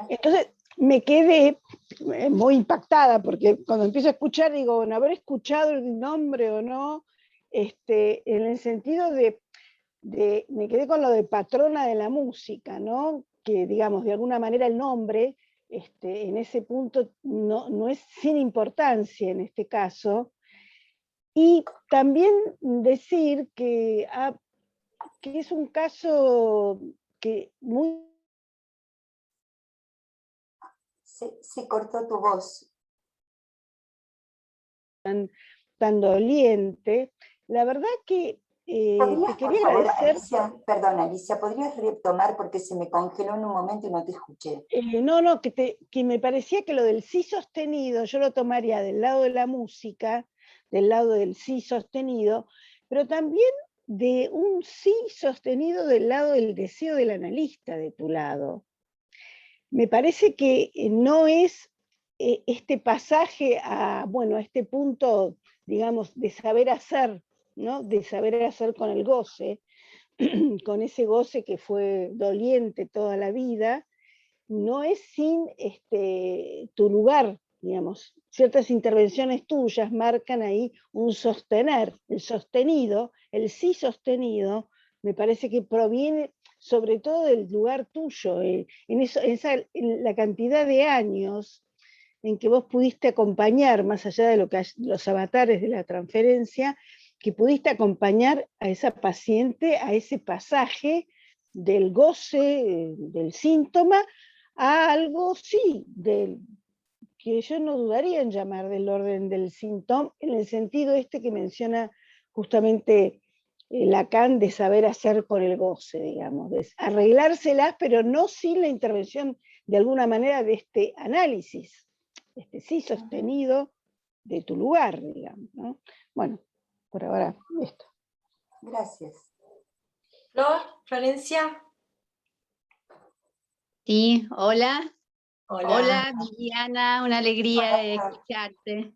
Entonces me quedé muy impactada, porque cuando empiezo a escuchar digo, bueno, haber escuchado el nombre o no, en el sentido me quedé con lo de patrona de la música, ¿no? Que digamos, de alguna manera el nombre, en ese punto no es sin importancia en este caso. Y también decir que es un caso que muy... Se cortó tu voz. tan doliente. La verdad que te Por quería favor, agradecer. Alicia, perdón, Alicia, ¿podrías retomar porque se me congeló en un momento y no te escuché? No, que me parecía que lo del sí sostenido, yo lo tomaría del lado de la música, del lado del sí sostenido, pero también de un sí sostenido del lado del deseo del analista de tu lado. Me parece que no es este pasaje a este punto, digamos, de saber hacer, ¿no? De saber hacer con el goce, con ese goce que fue doliente toda la vida, no es sin tu lugar, digamos. Ciertas intervenciones tuyas marcan ahí un sostener, el sostenido, el sí sostenido, me parece que proviene sobre todo del lugar tuyo, en la cantidad de años en que vos pudiste acompañar, más allá de lo que los avatares de la transferencia, que pudiste acompañar a esa paciente a ese pasaje del goce, del síntoma, a algo, sí, que yo no dudaría en llamar del orden del síntoma, en el sentido que menciona justamente Lacan, de saber hacer con el goce, digamos, de arreglárselas, pero no sin la intervención de alguna manera de este análisis, sí sostenido de tu lugar, digamos, ¿no? Bueno, por ahora esto. Gracias. Florencia. Sí, hola. Hola. Hola, Viviana, una alegría de escucharte.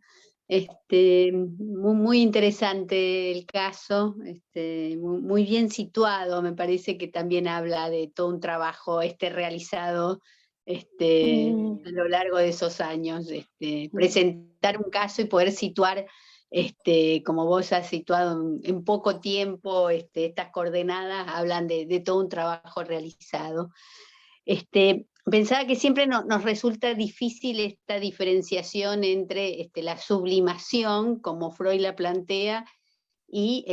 Muy interesante el caso, muy bien situado, me parece que también habla de todo un trabajo realizado a lo largo de esos años. Presentar un caso y poder situar, como vos has situado en poco tiempo, estas coordenadas hablan de todo un trabajo realizado. Pensaba que siempre nos resulta difícil esta diferenciación entre la sublimación, como Freud la plantea, y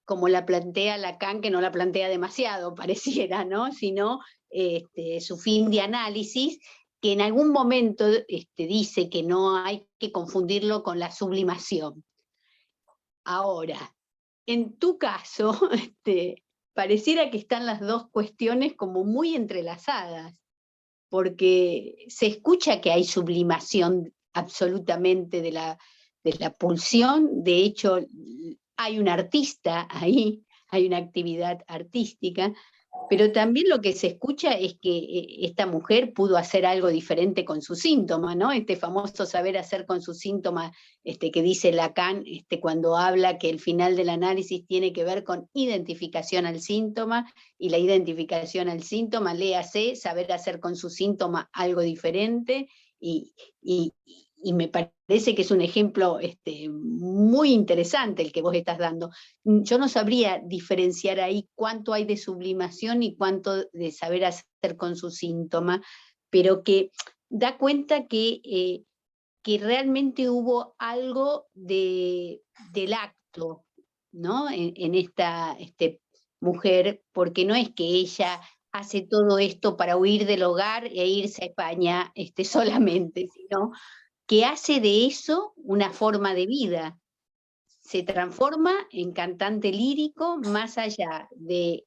como la plantea Lacan, que no la plantea demasiado, pareciera, ¿no? Sino su fin de análisis, que en algún momento dice que no hay que confundirlo con la sublimación. Ahora, en tu caso, pareciera que están las dos cuestiones como muy entrelazadas, porque se escucha que hay sublimación absolutamente de la pulsión. De hecho, hay un artista ahí, hay una actividad artística, Pero también lo que se escucha es que esta mujer pudo hacer algo diferente con su síntoma, ¿no? Este famoso saber hacer con su síntoma que dice Lacan cuando habla que el final del análisis tiene que ver con identificación al síntoma, y la identificación al síntoma, léase, saber hacer con su síntoma algo diferente, y me parece que es un ejemplo muy interesante el que vos estás dando. Yo no sabría diferenciar ahí cuánto hay de sublimación y cuánto de saber hacer con su síntoma, pero que da cuenta que realmente hubo algo del acto, ¿no? En esta mujer, porque no es que ella hace todo esto para huir del hogar e irse a España solamente, sino que hace de eso una forma de vida. Se transforma en cantante lírico, más allá de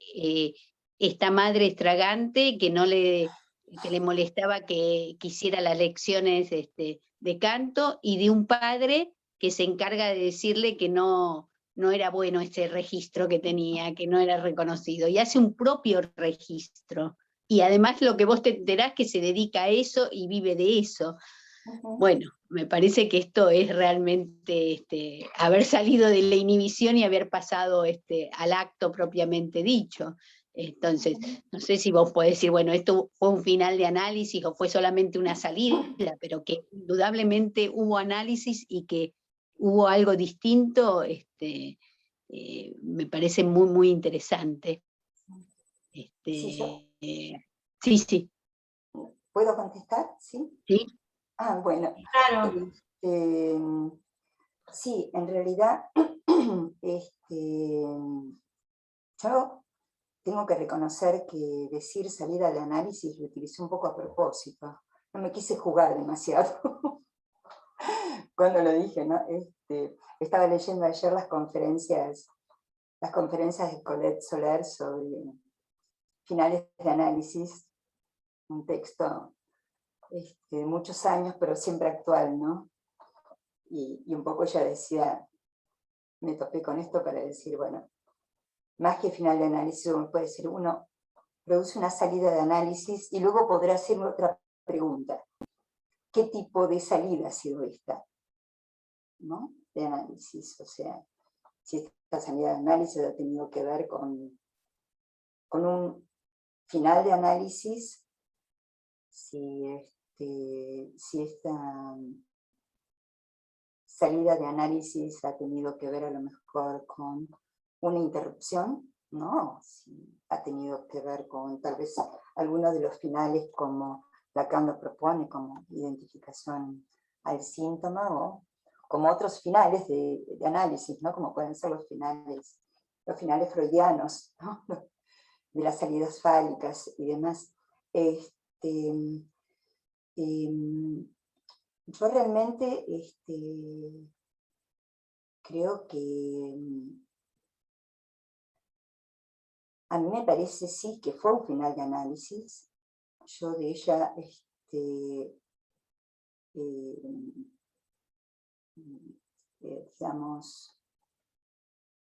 esta madre estragante que le molestaba que hiciera las lecciones de canto, y de un padre que se encarga de decirle que no era bueno ese registro que tenía, que no era reconocido, y hace un propio registro. Y además lo que vos te enterás que se dedica a eso y vive de eso. Bueno, me parece que esto es realmente haber salido de la inhibición y haber pasado al acto propiamente dicho. Entonces, no sé si vos podés decir, bueno, esto fue un final de análisis o fue solamente una salida, pero que indudablemente hubo análisis y que hubo algo distinto, me parece muy, muy interesante. Sí, sí. ¿Puedo contestar? ¿Sí? Sí. Bueno. Claro. Sí, en realidad, yo tengo que reconocer que decir salida al análisis lo utilicé un poco a propósito. No me quise jugar demasiado cuando lo dije, ¿no? Estaba leyendo ayer las conferencias de Colette Soler sobre finales de análisis, un texto de muchos años, pero siempre actual, ¿no? Y un poco ella decía, me topé con esto para decir, bueno, más que final de análisis, uno puede decir, uno produce una salida de análisis y luego podrá hacerme otra pregunta. ¿Qué tipo de salida ha sido esta? ¿No? De análisis, o sea, si esta salida de análisis ha tenido que ver con un final de análisis, si esta salida de análisis ha tenido que ver a lo mejor con una interrupción, ¿no? Si ha tenido que ver con tal vez algunos de los finales como Lacan lo propone, como identificación al síntoma, o como otros finales de análisis, ¿no? Como pueden ser los finales freudianos, ¿no? De las salidas fálicas y demás. Yo realmente creo que a mí me parece sí que fue un final de análisis. Yo de ella, digamos,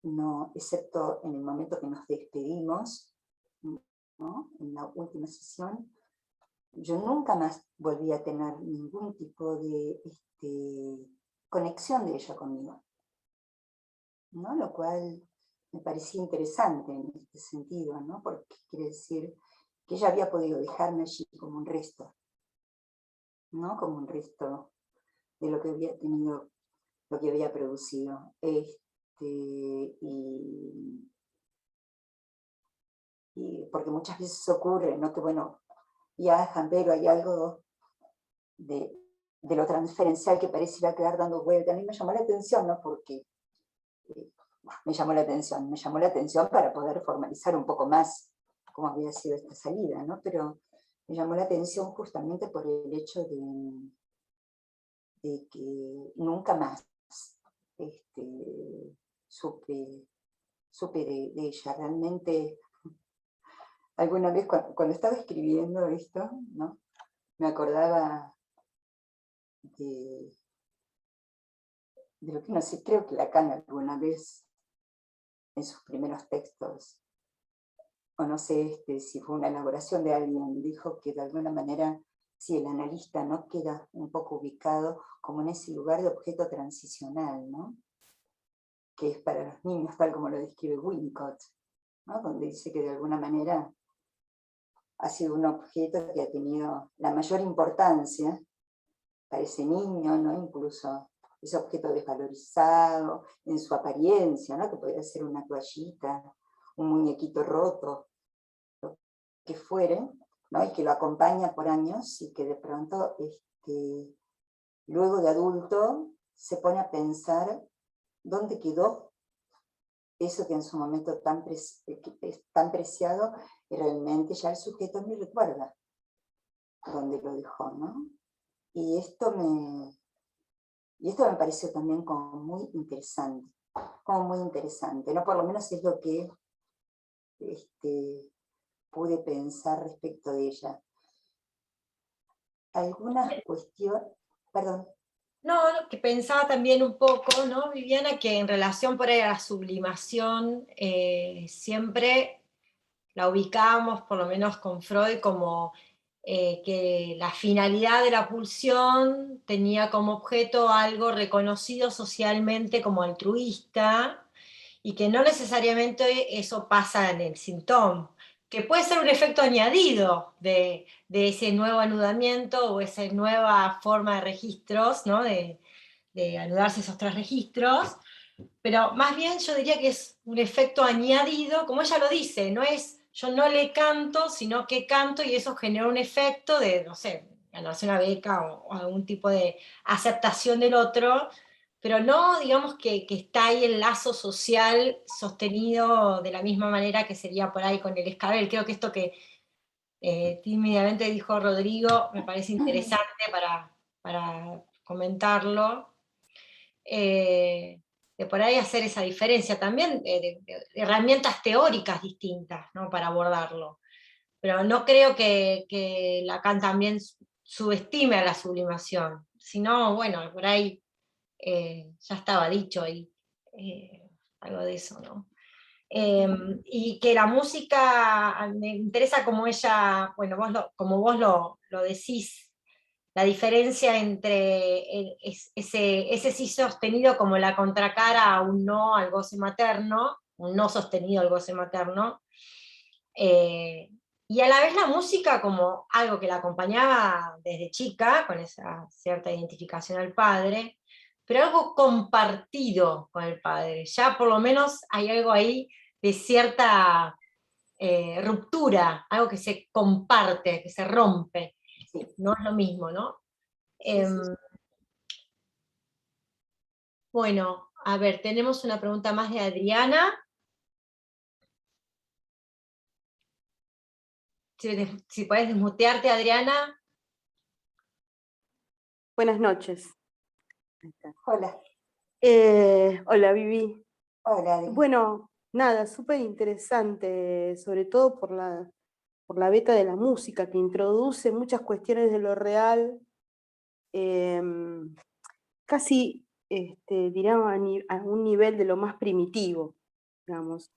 no, excepto en el momento que nos despedimos, ¿no? En la última sesión, yo nunca más volví a tener ningún tipo de conexión de ella conmigo, ¿no? Lo cual me parecía interesante en este sentido, ¿no? Porque quiere decir que ella había podido dejarme allí como un resto, ¿no? Como un resto de lo que había tenido, lo que había producido. Y porque muchas veces ocurre, ¿no? Que bueno, viajan, pero hay algo de lo transferencial que parece ir a quedar dando vuelta. A mí me llamó la atención, ¿no? Porque me llamó la atención para poder formalizar un poco más cómo había sido esta salida, ¿no? Pero me llamó la atención justamente por el hecho de que nunca más supe de ella. Realmente, alguna vez cuando estaba escribiendo esto, ¿no? Me acordaba de lo que no sé, creo que Lacan alguna vez en sus primeros textos o no sé si fue una elaboración de alguien, dijo que de alguna manera, si el analista no queda un poco ubicado como en ese lugar de objeto transicional, ¿no? Que es para los niños, tal como lo describe Winnicott, ¿no? Donde dice que de alguna manera ha sido un objeto que ha tenido la mayor importancia para ese niño, ¿no? Incluso ese objeto desvalorizado en su apariencia, ¿no? Que podría ser una toallita, un muñequito roto, lo que fuere, ¿no? Y que lo acompaña por años y que de pronto, luego de adulto, se pone a pensar dónde quedó eso que en su momento es tan preciado, y realmente ya el sujeto ni recuerda dónde lo dejó, ¿no? Y esto me pareció también como muy interesante, ¿no? Por lo menos es lo que pude pensar respecto de ella. Algunas cuestiones, perdón. No, que pensaba también un poco, ¿no, Viviana? Que en relación por ahí a la sublimación, siempre la ubicábamos, por lo menos con Freud, como que la finalidad de la pulsión tenía como objeto algo reconocido socialmente como altruista, y que no necesariamente eso pasa en el síntoma, que puede ser un efecto añadido de ese nuevo anudamiento o esa nueva forma de registros, ¿no? de anudarse esos tres registros, pero más bien yo diría que es un efecto añadido, como ella lo dice, no es yo no le canto, sino que canto y eso genera un efecto de, no sé, ganarse una beca o algún tipo de aceptación del otro, pero no digamos que está ahí el lazo social sostenido de la misma manera que sería por ahí con el escabel. Creo que esto que tímidamente dijo Rodrigo me parece interesante para comentarlo. De por ahí hacer esa diferencia también, de herramientas teóricas distintas, ¿no? Para abordarlo. Pero no creo que Lacan también subestime a la sublimación, sino, bueno, por ahí ya estaba dicho ahí, algo de eso, ¿no? Y que la música, me interesa como ella, bueno, como vos lo decís, la diferencia entre ese sí sostenido como la contracara a un no al goce materno, un no sostenido al goce materno, y a la vez la música como algo que la acompañaba desde chica, con esa cierta identificación al padre, pero algo compartido con el padre. Ya por lo menos hay algo ahí de cierta ruptura, algo que se comparte, que se rompe. Sí, No es lo mismo, ¿no? sí, sí. Bueno, a ver, tenemos una pregunta más de Adriana. Si puedes desmutearte, Adriana. Buenas noches. Hola. Hola, Vivi. Hola, Adri. Bueno, nada, súper interesante, sobre todo por la beta de la música, que introduce muchas cuestiones de lo real, casi, diría, a un nivel de lo más primitivo, digamos.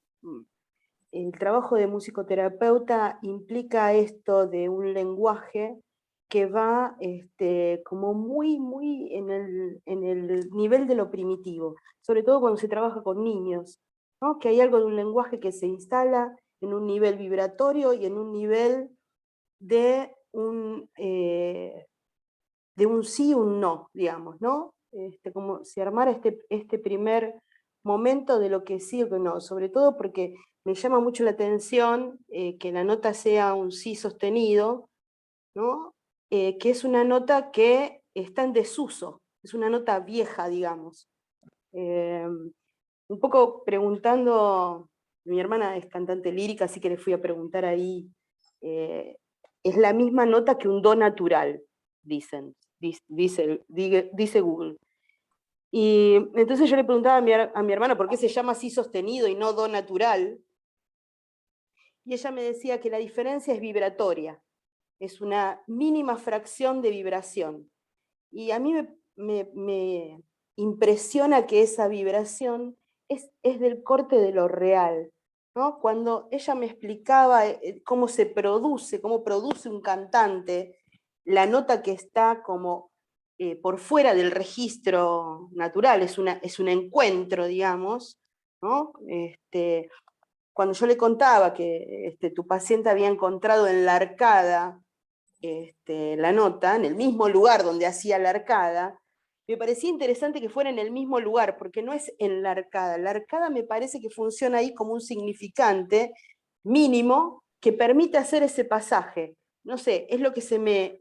El trabajo de musicoterapeuta implica esto de un lenguaje que va como muy en el nivel de lo primitivo, sobre todo cuando se trabaja con niños, ¿no? Que hay algo de un lenguaje que se instala en un nivel vibratorio y en un nivel de un sí y un no, digamos, ¿no? Como si armara este primer momento de lo que sí o que no, sobre todo porque me llama mucho la atención que la nota sea un sí sostenido, ¿no? Que es una nota que está en desuso, es una nota vieja, digamos. Un poco preguntando, mi hermana es cantante lírica, así que le fui a preguntar ahí, es la misma nota que un do natural, dice Google. Y entonces yo le preguntaba a mi hermana por qué se llama así sostenido y no do natural, y ella me decía que la diferencia es vibratoria, es una mínima fracción de vibración. Y a mí me impresiona que esa vibración es del corte de lo real, ¿no? Cuando ella me explicaba cómo produce un cantante, la nota que está como por fuera del registro natural, es un encuentro, digamos, ¿no? Cuando yo le contaba que tu paciente había encontrado en la arcada la nota, en el mismo lugar donde hacía la arcada, me parecía interesante que fuera en el mismo lugar, porque no es en la arcada. La arcada me parece que funciona ahí como un significante mínimo que permite hacer ese pasaje. No sé, es lo que se me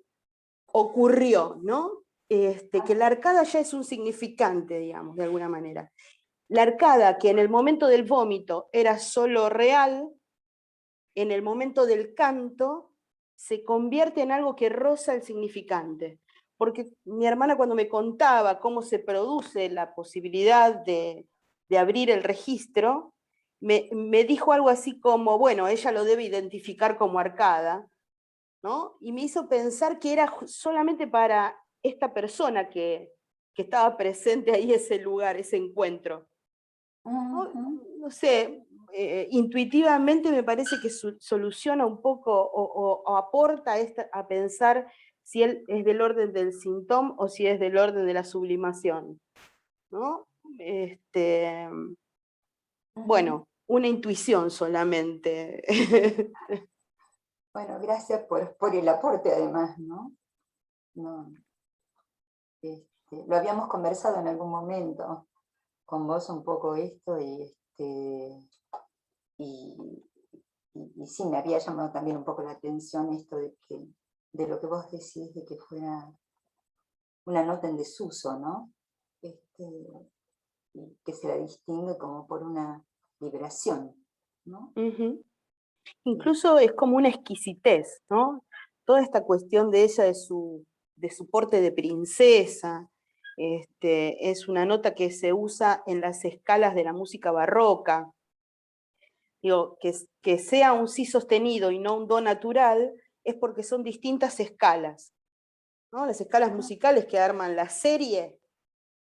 ocurrió, ¿no? Que la arcada ya es un significante, digamos, de alguna manera. La arcada, que en el momento del vómito era solo real, en el momento del canto se convierte en algo que roza el significante. Porque mi hermana, cuando me contaba cómo se produce la posibilidad de abrir el registro, me dijo algo así como, bueno, ella lo debe identificar como arcada, ¿no? Y me hizo pensar que era solamente para esta persona que estaba presente ahí, ese lugar, ese encuentro. No sé, intuitivamente me parece que soluciona un poco o aporta a pensar si él es del orden del síntoma o si es del orden de la sublimación, ¿no? Bueno, una intuición solamente. Bueno, gracias por el aporte además, ¿no? Lo habíamos conversado en algún momento con vos un poco esto, y sí, me había llamado también un poco la atención esto de lo que vos decís, de que fuera una nota en desuso, ¿no? Y que se la distingue como por una vibración, ¿no? Incluso es como una exquisitez, ¿no? Toda esta cuestión de ella, de su porte de princesa, es una nota que se usa en las escalas de la música barroca. Digo, que sea un si sostenido y no un do natural, es porque son distintas escalas, ¿no? Las escalas musicales que arman la serie,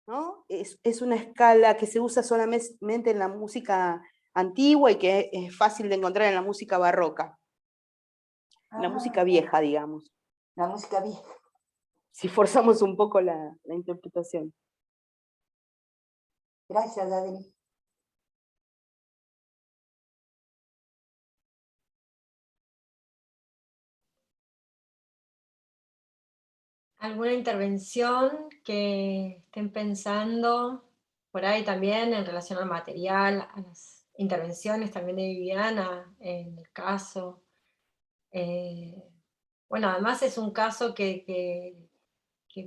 ¿no? Es una escala que se usa solamente en la música antigua y que es fácil de encontrar en la música barroca. La música vieja, digamos. La música vieja. Si forzamos un poco la interpretación. Gracias, Adri. ¿Alguna intervención que estén pensando por ahí también en relación al material, a las intervenciones también de Viviana en el caso? Bueno, además es un caso que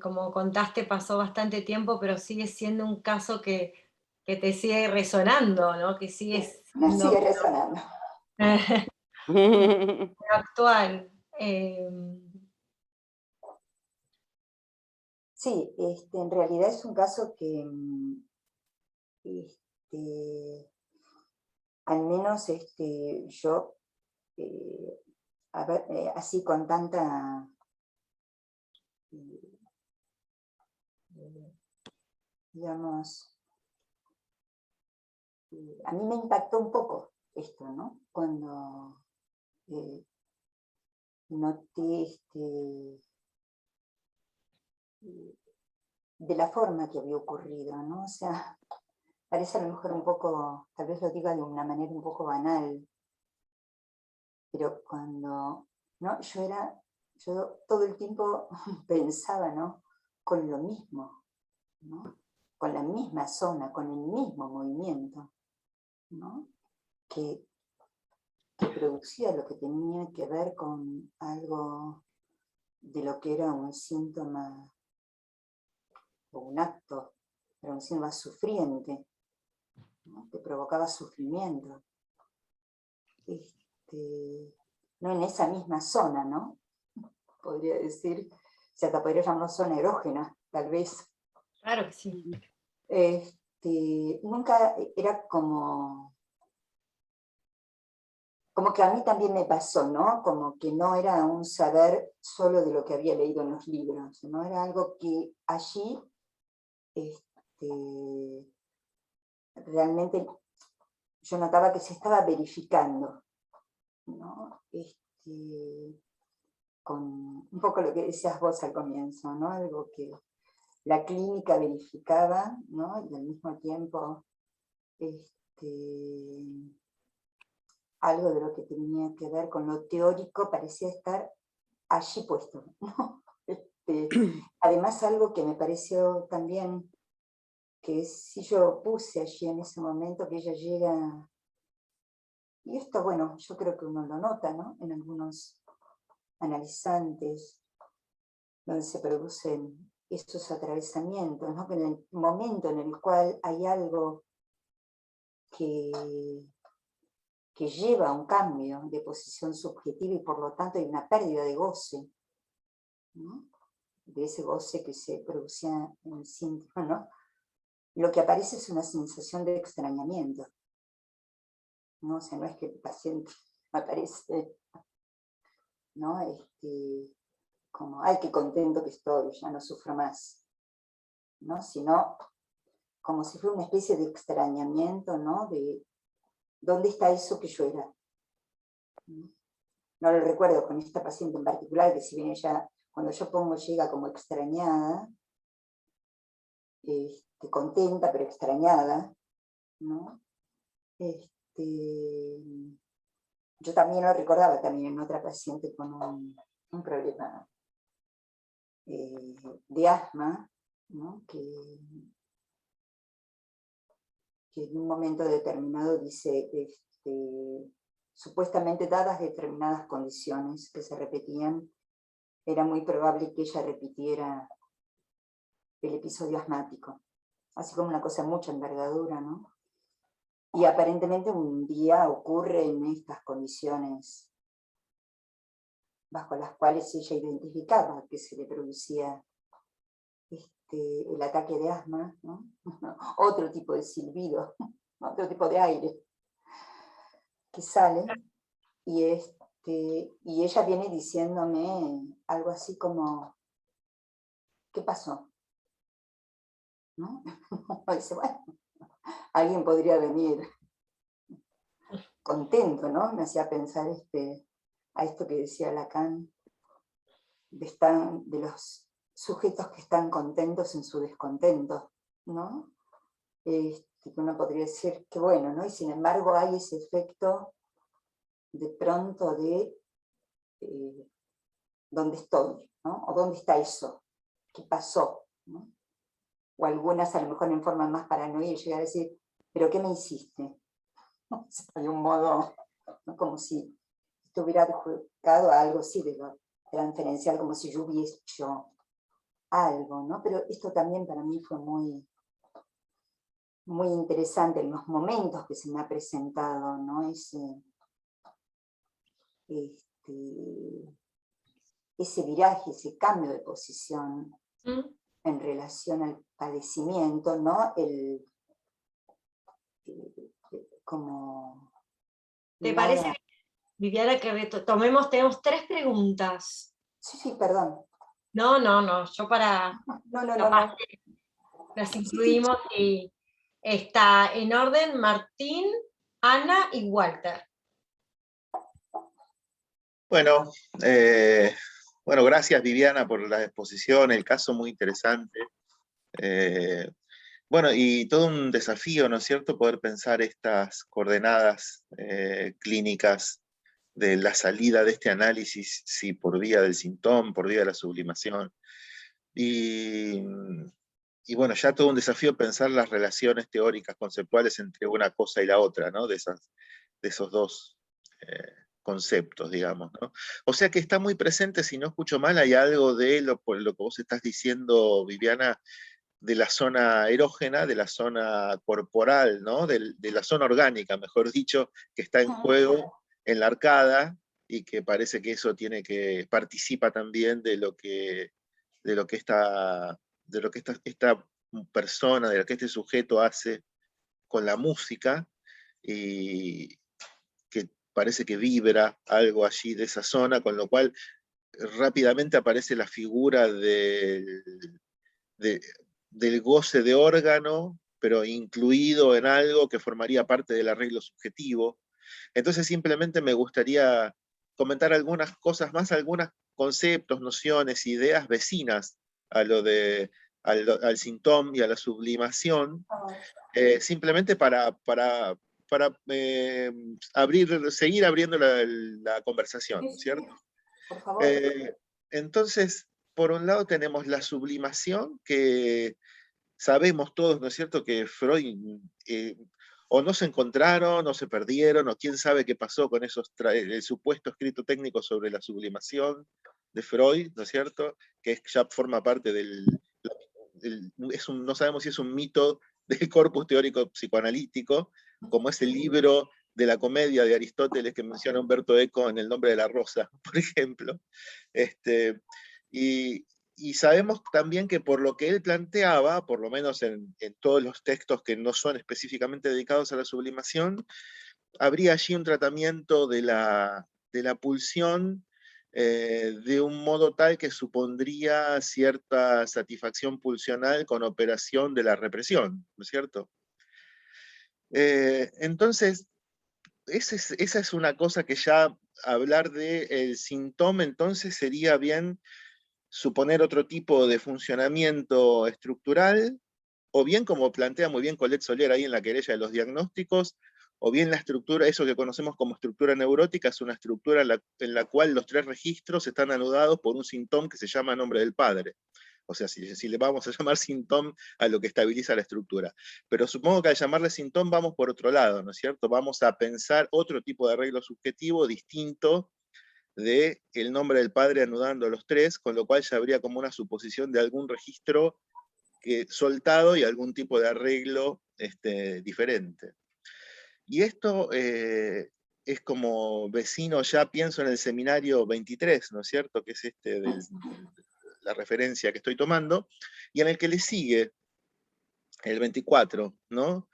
como contaste pasó bastante tiempo, pero sigue siendo un caso que te sigue resonando, ¿no? Que sigue Me siendo sigue resonando. actual. Sí, en realidad es un caso que al menos yo, a ver, así con tanta, digamos, a mí me impactó un poco esto, ¿no? Cuando noté de la forma que había ocurrido, ¿no? O sea, parece a lo mejor un poco, tal vez lo diga de una manera un poco banal, pero cuando, ¿no? Yo todo el tiempo pensaba, ¿no? Con lo mismo, ¿no? Con la misma zona, con el mismo movimiento, ¿no? Que producía lo que tenía que ver con algo de lo que era un síntoma o un acto, era un síntoma sufriente, ¿no? Que provocaba sufrimiento. No en esa misma zona, ¿no? Podría decir, se hasta podría llamar zona erógena, tal vez. Claro que sí. Nunca era como que a mí también me pasó, ¿no? Como que no era un saber solo de lo que había leído en los libros, ¿no? Era algo que allí realmente yo notaba que se estaba verificando, ¿no? Con un poco lo que decías vos al comienzo, ¿no? Algo que la clínica verificaba, ¿no? Y al mismo tiempo algo de lo que tenía que ver con lo teórico parecía estar allí puesto, ¿no? Además, algo que me pareció también, que sí yo puse allí en ese momento, que ella llega, y esto, bueno, yo creo que uno lo nota, ¿no? En algunos analizantes, donde se producen estos atravesamientos, ¿no? Que en el momento en el cual hay algo que lleva a un cambio de posición subjetiva y por lo tanto hay una pérdida de goce, ¿no? De ese goce que se producía en el síntoma, ¿no? Lo que aparece es una sensación de extrañamiento, ¿no? O sea, no es que el paciente aparece, ¿no? Como, ay, qué contento que estoy, ya no sufro más, ¿no? Sino como si fuera una especie de extrañamiento, ¿no? De dónde está eso que yo era. No lo recuerdo con esta paciente en particular, que si bien ella, cuando yo pongo, llega como extrañada, contenta pero extrañada, ¿no? Yo también lo recordaba también en otra paciente con un problema de asma, ¿no? que en un momento determinado dice, supuestamente dadas determinadas condiciones que se repetían, era muy probable que ella repitiera el episodio asmático, así como una cosa de mucha envergadura, ¿no? Y aparentemente un día ocurre en estas condiciones bajo las cuales ella identificaba que se le producía el ataque de asma, ¿no? Otro tipo de silbido, otro tipo de aire que sale, y ella viene diciéndome algo así como, ¿qué pasó? ¿No? Dice, bueno, alguien podría venir contento, ¿no? Me hacía pensar a esto que decía Lacan, de los sujetos que están contentos en su descontento, ¿no? Que uno podría decir que bueno, ¿no? Y sin embargo hay ese efecto de pronto de ¿dónde estoy? ¿No? ¿O dónde está eso? ¿Qué pasó? ¿No? O algunas a lo mejor en forma más paranoia llegar a decir, ¿pero qué me hiciste? O sea, de un modo, ¿no? Como si estuviera adjudicado a algo así de lo transferencial, como si yo hubiese hecho algo, ¿no? Pero esto también para mí fue muy, muy interesante en los momentos que se me ha presentado, ¿no? Ese viraje, ese cambio de posición en relación al padecimiento, ¿no? Como... ¿Te parece, Viviana, que retomemos? Tenemos 3 preguntas. Sí, perdón. No, yo para... No. Las incluimos y está en orden Martín, Ana y Walter. Bueno, gracias Viviana por la exposición, el caso muy interesante. Bueno, y todo un desafío, ¿no es cierto?, poder pensar estas coordenadas clínicas de la salida de este análisis, si por vía del síntoma, por vía de la sublimación. Y bueno, ya todo un desafío pensar las relaciones teóricas, conceptuales entre una cosa y la otra, ¿no? De esos dos conceptos, digamos, ¿no? O sea que está muy presente, si no escucho mal, hay algo de lo que vos estás diciendo, Viviana, de la zona erógena, de la zona corporal, ¿no? De la zona orgánica, mejor dicho, que está en juego en la arcada, y que parece que eso participa también de lo que esta persona, de lo que este sujeto hace con la música, y que parece que vibra algo allí de esa zona, con lo cual rápidamente aparece la figura del goce de órgano pero incluido en algo que formaría parte del arreglo subjetivo. Entonces simplemente me gustaría comentar algunas cosas más, algunos conceptos, nociones, ideas vecinas a lo de, al sintón y a la sublimación, simplemente para seguir abriendo la conversación, ¿no es cierto? Por favor. Entonces, por un lado tenemos la sublimación, que sabemos todos, ¿no es cierto?, que Freud o no se encontraron, o se perdieron, o quién sabe qué pasó con esos el supuesto escrito técnico sobre la sublimación de Freud, ¿no es cierto?, que ya forma parte no sabemos si es un mito del corpus teórico psicoanalítico, como es el libro de la comedia de Aristóteles que menciona Humberto Eco en El nombre de la rosa, por ejemplo. Y sabemos también que por lo que él planteaba, por lo menos en todos los textos que no son específicamente dedicados a la sublimación, habría allí un tratamiento de la pulsión de un modo tal que supondría cierta satisfacción pulsional con operación de la represión, ¿no es cierto? Entonces, esa es una cosa que ya hablar del síntoma entonces sería bien suponer otro tipo de funcionamiento estructural, o bien, como plantea muy bien Colette Soler ahí en la querella de los diagnósticos, o bien la estructura, eso que conocemos como estructura neurótica, es una estructura en la cual los 3 registros están anudados por un síntoma que se llama nombre del padre. O sea, si le vamos a llamar síntoma a lo que estabiliza la estructura. Pero supongo que al llamarle síntoma vamos por otro lado, ¿no es cierto? Vamos a pensar otro tipo de arreglo subjetivo distinto de el nombre del padre anudando los 3, con lo cual ya habría como una suposición de algún registro soltado y algún tipo de arreglo diferente. Y esto es como vecino, ya pienso en el seminario 23, ¿no es cierto?, que es la referencia que estoy tomando, y en el que le sigue el 24, ¿no?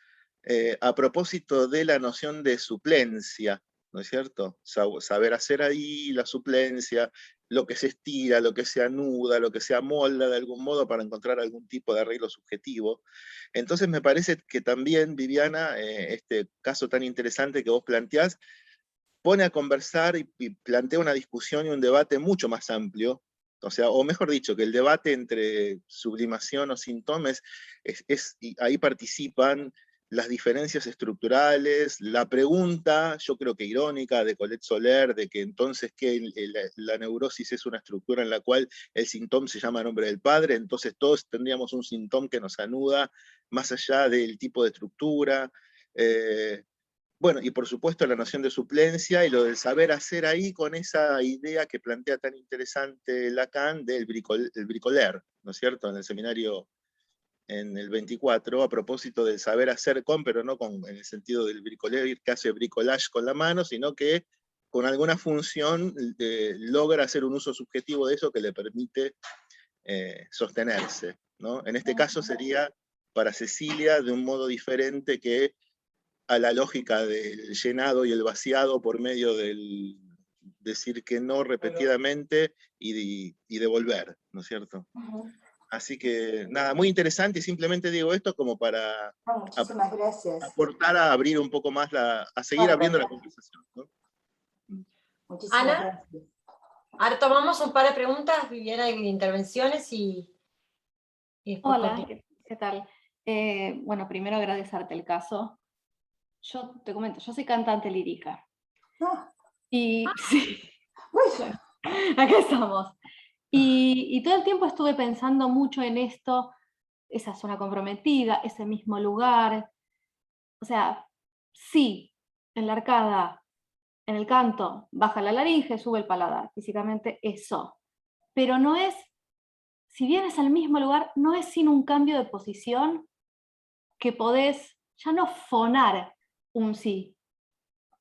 A propósito de la noción de suplencia, ¿no es cierto? Saber hacer ahí la suplencia, lo que se estira, lo que se anuda, lo que se amolda de algún modo para encontrar algún tipo de arreglo subjetivo. Entonces me parece que también, Viviana, este caso tan interesante que vos planteás, pone a conversar y plantea una discusión y un debate mucho más amplio, o sea, o mejor dicho, que el debate entre sublimación o síntomas, y ahí participan las diferencias estructurales, la pregunta, yo creo que irónica, de Colette Soler, de que entonces que la neurosis es una estructura en la cual el síntoma se llama nombre del padre, entonces todos tendríamos un síntoma que nos anuda más allá del tipo de estructura. Bueno, y por supuesto la noción de suplencia y lo del saber hacer ahí con esa idea que plantea tan interesante Lacan del bricoler, ¿no es cierto?, en el seminario en el 24, a propósito del saber hacer pero no en el sentido del bricoler que hace bricolage con la mano, sino que con alguna función logra hacer un uso subjetivo de eso que le permite sostenerse, ¿no? En este caso sería para Cecilia de un modo diferente que a la lógica del llenado y el vaciado por medio del decir que no repetidamente y devolver, ¿no es cierto? Así que nada, muy interesante, y simplemente digo esto como para Muchísimas gracias. aportar a abrir un poco más a seguir abriendo la conversación, ¿no? Muchísimas Ana, gracias. ahora tomamos un par de preguntas, Viviana, de intervenciones y después Hola, continuamos. ¿qué tal? Bueno, primero agradecerte el caso. Yo te comento, yo soy cantante lírica. Y sí, Bueno, acá estamos. Y todo el tiempo estuve pensando mucho en esto, esa zona comprometida, ese mismo lugar. O sea, sí, en la arcada, en el canto, baja la laringe, sube el paladar, físicamente eso. Pero no es, si bien es al mismo lugar, no es sin un cambio de posición que podés ya no fonar un sí,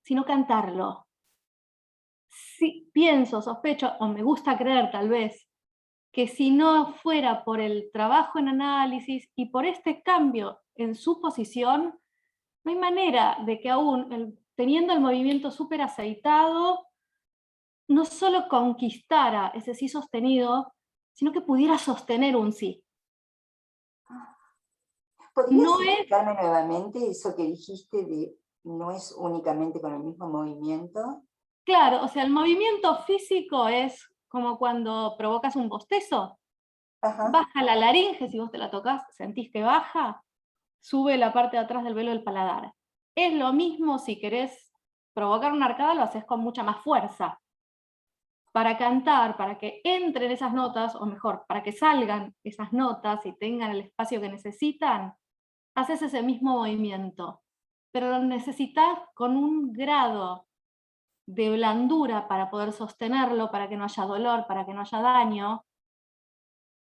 sino cantarlo. Sí, pienso, sospecho, o me gusta creer tal vez, que si no fuera por el trabajo en análisis y por este cambio en su posición, no hay manera de que aún, teniendo el movimiento súper aceitado, no solo conquistara ese sí sostenido, sino que pudiera sostener un sí. ¿Podrías No es, explicarme nuevamente eso que dijiste de no es únicamente con el mismo movimiento? claro, o sea, el movimiento físico es como cuando provocas un bostezo, Ajá. baja la laringe, si vos te la tocas, sentís que baja, sube la parte de atrás del velo del paladar. Es lo mismo si querés provocar una arcada, lo haces con mucha más fuerza. Para cantar, para que entren esas notas, o mejor, para que salgan esas notas y tengan el espacio que necesitan, haces ese mismo movimiento, pero lo necesitas con un grado de blandura para poder sostenerlo, para que no haya dolor, para que no haya daño,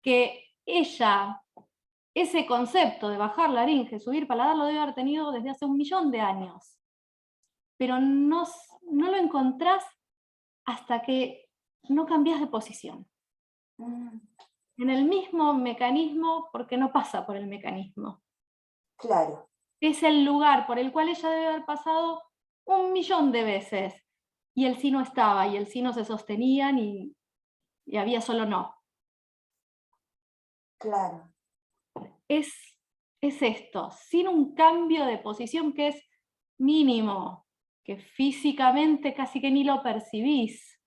que ella, ese concepto de bajar laringe, subir paladar, lo debe haber tenido desde hace 1.000.000 de años, pero no lo encontrás hasta que no cambias de posición. Mm, En el mismo mecanismo, porque no pasa por el mecanismo. claro, Es el lugar por el cual ella debe haber pasado 1.000.000 de veces, y el sí no estaba, y el sí no se sostenían, y había solo no. claro. Es esto, sin un cambio de posición que es mínimo, que físicamente casi que ni lo percibís,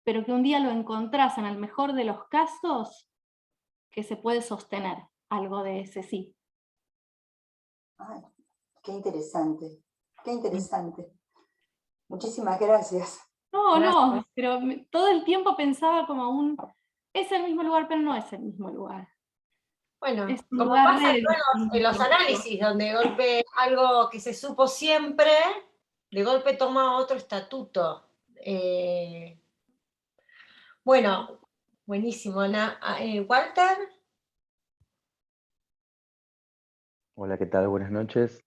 pero que un día lo encontrás en el mejor de los casos, que se puede sostener algo de ese sí. Ay, qué interesante, qué interesante. Muchísimas gracias. No, Gracias. pero todo el tiempo pensaba como es el mismo lugar, pero no es el mismo lugar. Bueno, Es un como lugar pasa re en los distinto. análisis, donde de golpe algo que se supo siempre, de golpe toma otro estatuto. Bueno, buenísimo, Ana. Walter, Hola, ¿qué tal? Buenas noches.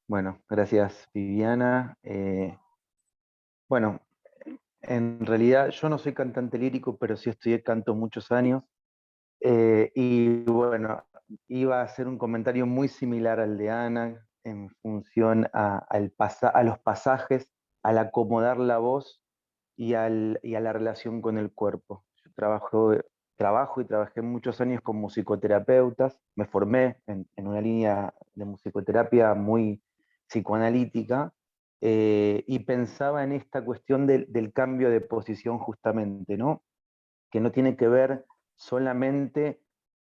Bueno, gracias Viviana. Bueno, en realidad yo no soy cantante lírico, pero sí estudié canto muchos años. Y bueno, iba a hacer un comentario muy similar al de Ana en función a los pasajes, al acomodar la voz y a la relación con el cuerpo. Yo trabajo y trabajé muchos años con musicoterapeutas, me formé en una línea de musicoterapia muy psicoanalítica, y pensaba en esta cuestión del cambio de posición justamente, ¿no? Que no tiene que ver solamente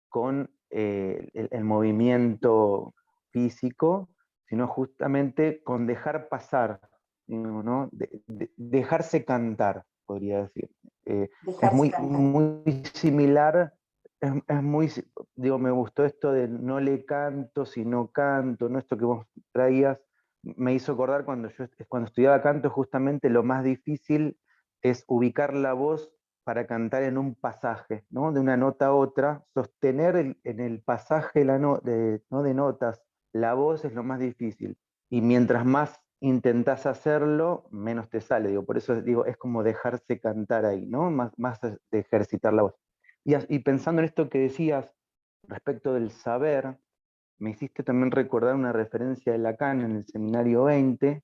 con el movimiento físico, sino justamente con dejar pasar, ¿no? Dejarse cantar, podría decir. Es Dejarse cantar. muy similar, es muy, digo, me gustó esto de no le canto, sino canto, ¿no? Esto que vos traías, me hizo acordar cuando estudiaba canto, justamente lo más difícil es ubicar la voz para cantar en un pasaje, ¿no? De una nota a otra, sostener en el pasaje ¿no? de notas la voz es lo más difícil. Y mientras más intentás hacerlo, menos te sale. Digo, por eso digo, es como dejarse cantar ahí, ¿no? Más de ejercitar la voz. Y pensando en esto que decías respecto del saber, me hiciste también recordar una referencia de Lacan en el seminario 20,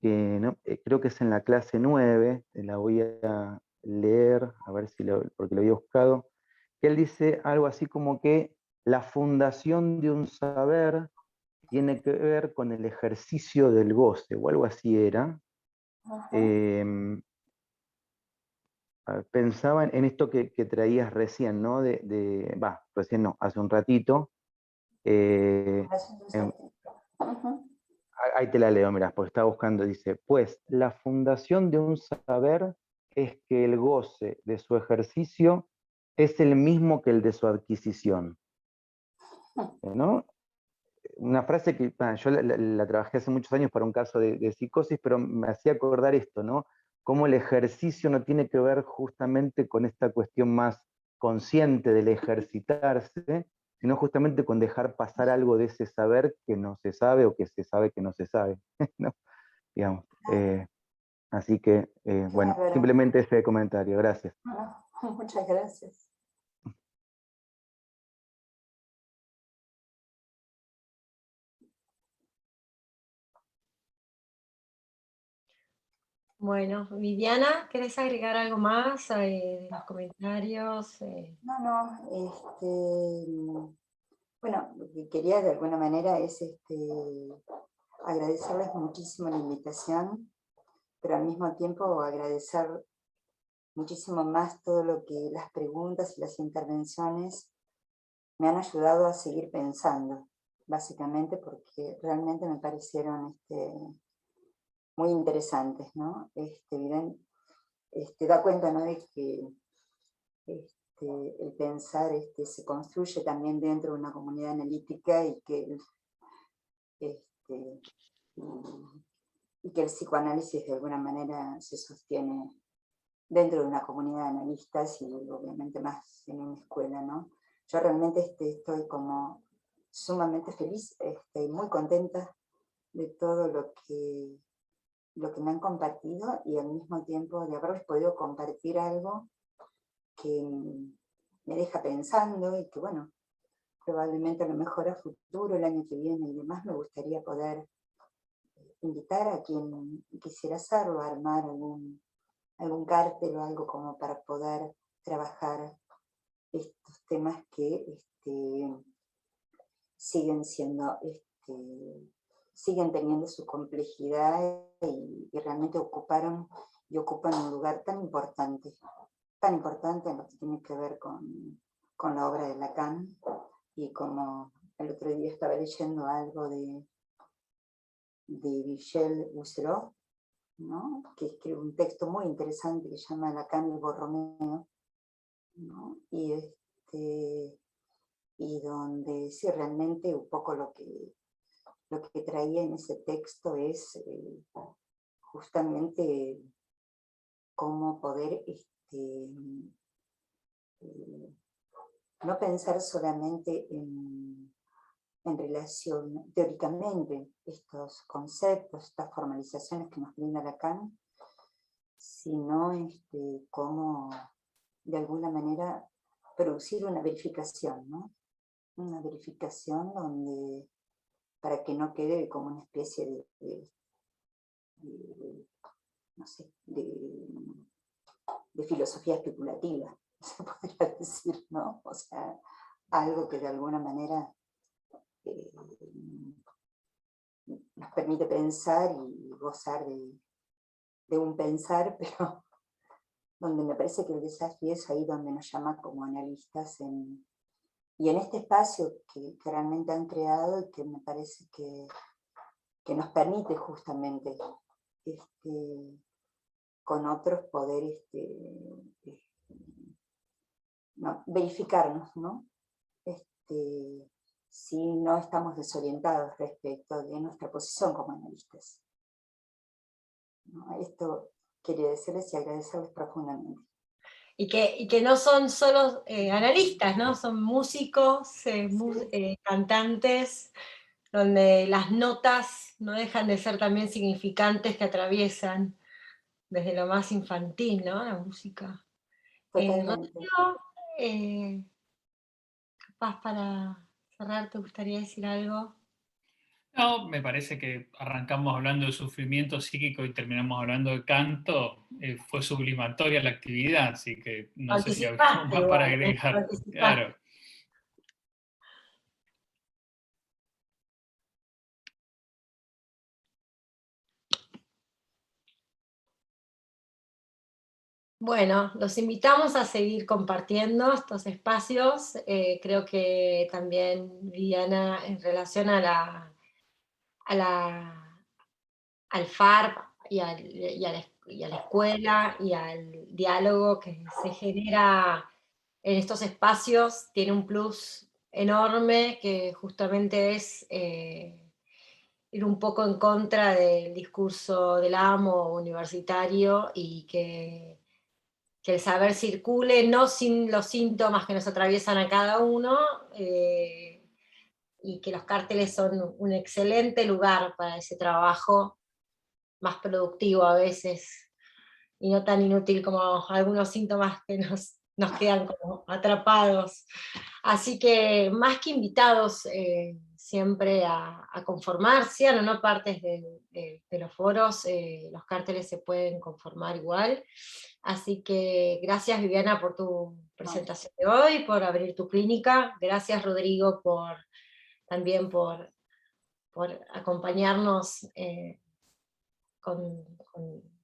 que ¿no? Creo que es en la clase 9, la voy a leer, a ver si porque lo había buscado, que él dice algo así como que la fundación de un saber tiene que ver con el ejercicio del goce, o algo así era. Pensaba en esto que traías recién, ¿no? Recién no, hace un ratito. Eh, en, Ahí te la leo, mirá, porque estaba buscando, dice, pues la fundación de un saber es que el goce de su ejercicio es el mismo que el de su adquisición, ¿no? Una frase que yo la trabajé hace muchos años para un caso de psicosis, pero me hacía acordar esto, ¿no? Cómo el ejercicio no tiene que ver justamente con esta cuestión más consciente del ejercitarse, sino justamente con dejar pasar algo de ese saber que no se sabe o que se sabe que no se sabe, ¿no? Digamos. Así que, bueno, Claro. simplemente ese comentario, gracias. Muchas gracias. bueno, Viviana, ¿querés agregar algo más de los comentarios? No, Bueno, lo que quería de alguna manera es agradecerles muchísimo la invitación, pero al mismo tiempo agradecer muchísimo más todo lo que las preguntas y las intervenciones me han ayudado a seguir pensando, básicamente porque realmente me parecieron muy interesantes, ¿no? Da cuenta, ¿no?, de que el pensar se construye también dentro de una comunidad analítica y que el psicoanálisis de alguna manera se sostiene dentro de una comunidad de analistas y obviamente más en una escuela, ¿no? Yo realmente estoy como sumamente feliz, muy contenta de todo lo que me han compartido y al mismo tiempo de haberles podido compartir algo que me deja pensando y que, bueno, probablemente a lo mejor a futuro, el año que viene y demás, me gustaría poder invitar a quien quisiera hacerlo, a armar algún cartel o algo como para poder trabajar estos temas que siguen teniendo su complejidad y realmente ocupan un lugar tan importante en lo que tiene que ver con la obra de Lacan, y como el otro día estaba leyendo algo de Michel Husserl, ¿no?, que escribe un texto muy interesante que se llama Lacan y Borromeo, ¿no?, y donde sí, realmente un poco lo que traía en ese texto es justamente cómo poder no pensar solamente en relación, teóricamente, estos conceptos, estas formalizaciones que nos brinda Lacan, sino cómo, de alguna manera, producir una verificación, ¿no? Una verificación para que no quede como una especie no sé, de filosofía especulativa, se podría decir, ¿no? O sea, algo que de alguna manera nos permite pensar y gozar de un pensar, pero donde me parece que el desafío es ahí donde nos llama como analistas y en este espacio que realmente han creado y que me parece que nos permite justamente con otros poder verificarnos, ¿no? Si no estamos desorientados respecto de nuestra posición como analistas, ¿no? Esto quería decirles y agradecerles profundamente. Y que no son solo analistas, ¿no? Son músicos, cantantes, donde las notas no dejan de ser también significantes que atraviesan desde lo más infantil, ¿no?, la música. Totalmente. Rodrigo, capaz para cerrar, ¿te gustaría decir algo? No, me parece que arrancamos hablando de sufrimiento psíquico y terminamos hablando de canto. Fue sublimatoria la actividad, así que no sé si había algo más para agregar. Claro. Bueno, los invitamos a seguir compartiendo estos espacios. Creo que también, Viviana, en relación al FARP y a la escuela y al diálogo que se genera en estos espacios, tiene un plus enorme que justamente es ir un poco en contra del discurso del amo universitario y que el saber circule, no sin los síntomas que nos atraviesan a cada uno, y que los cárteles son un excelente lugar para ese trabajo, más productivo a veces, y no tan inútil como algunos síntomas que nos quedan como atrapados. Así que más que invitados siempre a conformarse, a no partes de los foros, los cárteles se pueden conformar igual. Así que gracias, Viviana, por tu presentación de hoy, por abrir tu clínica. Gracias, Rodrigo, por también por acompañarnos con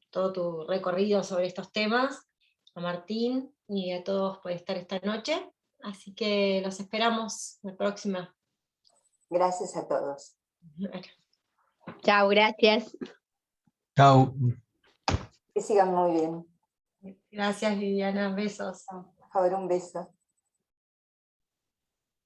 todo tu recorrido sobre estos temas, a Martín y a todos por estar esta noche. Así que los esperamos la próxima. Gracias a todos. Chao, gracias. Chau. Que sigan muy bien. Gracias, Viviana, besos. Por favor, un beso.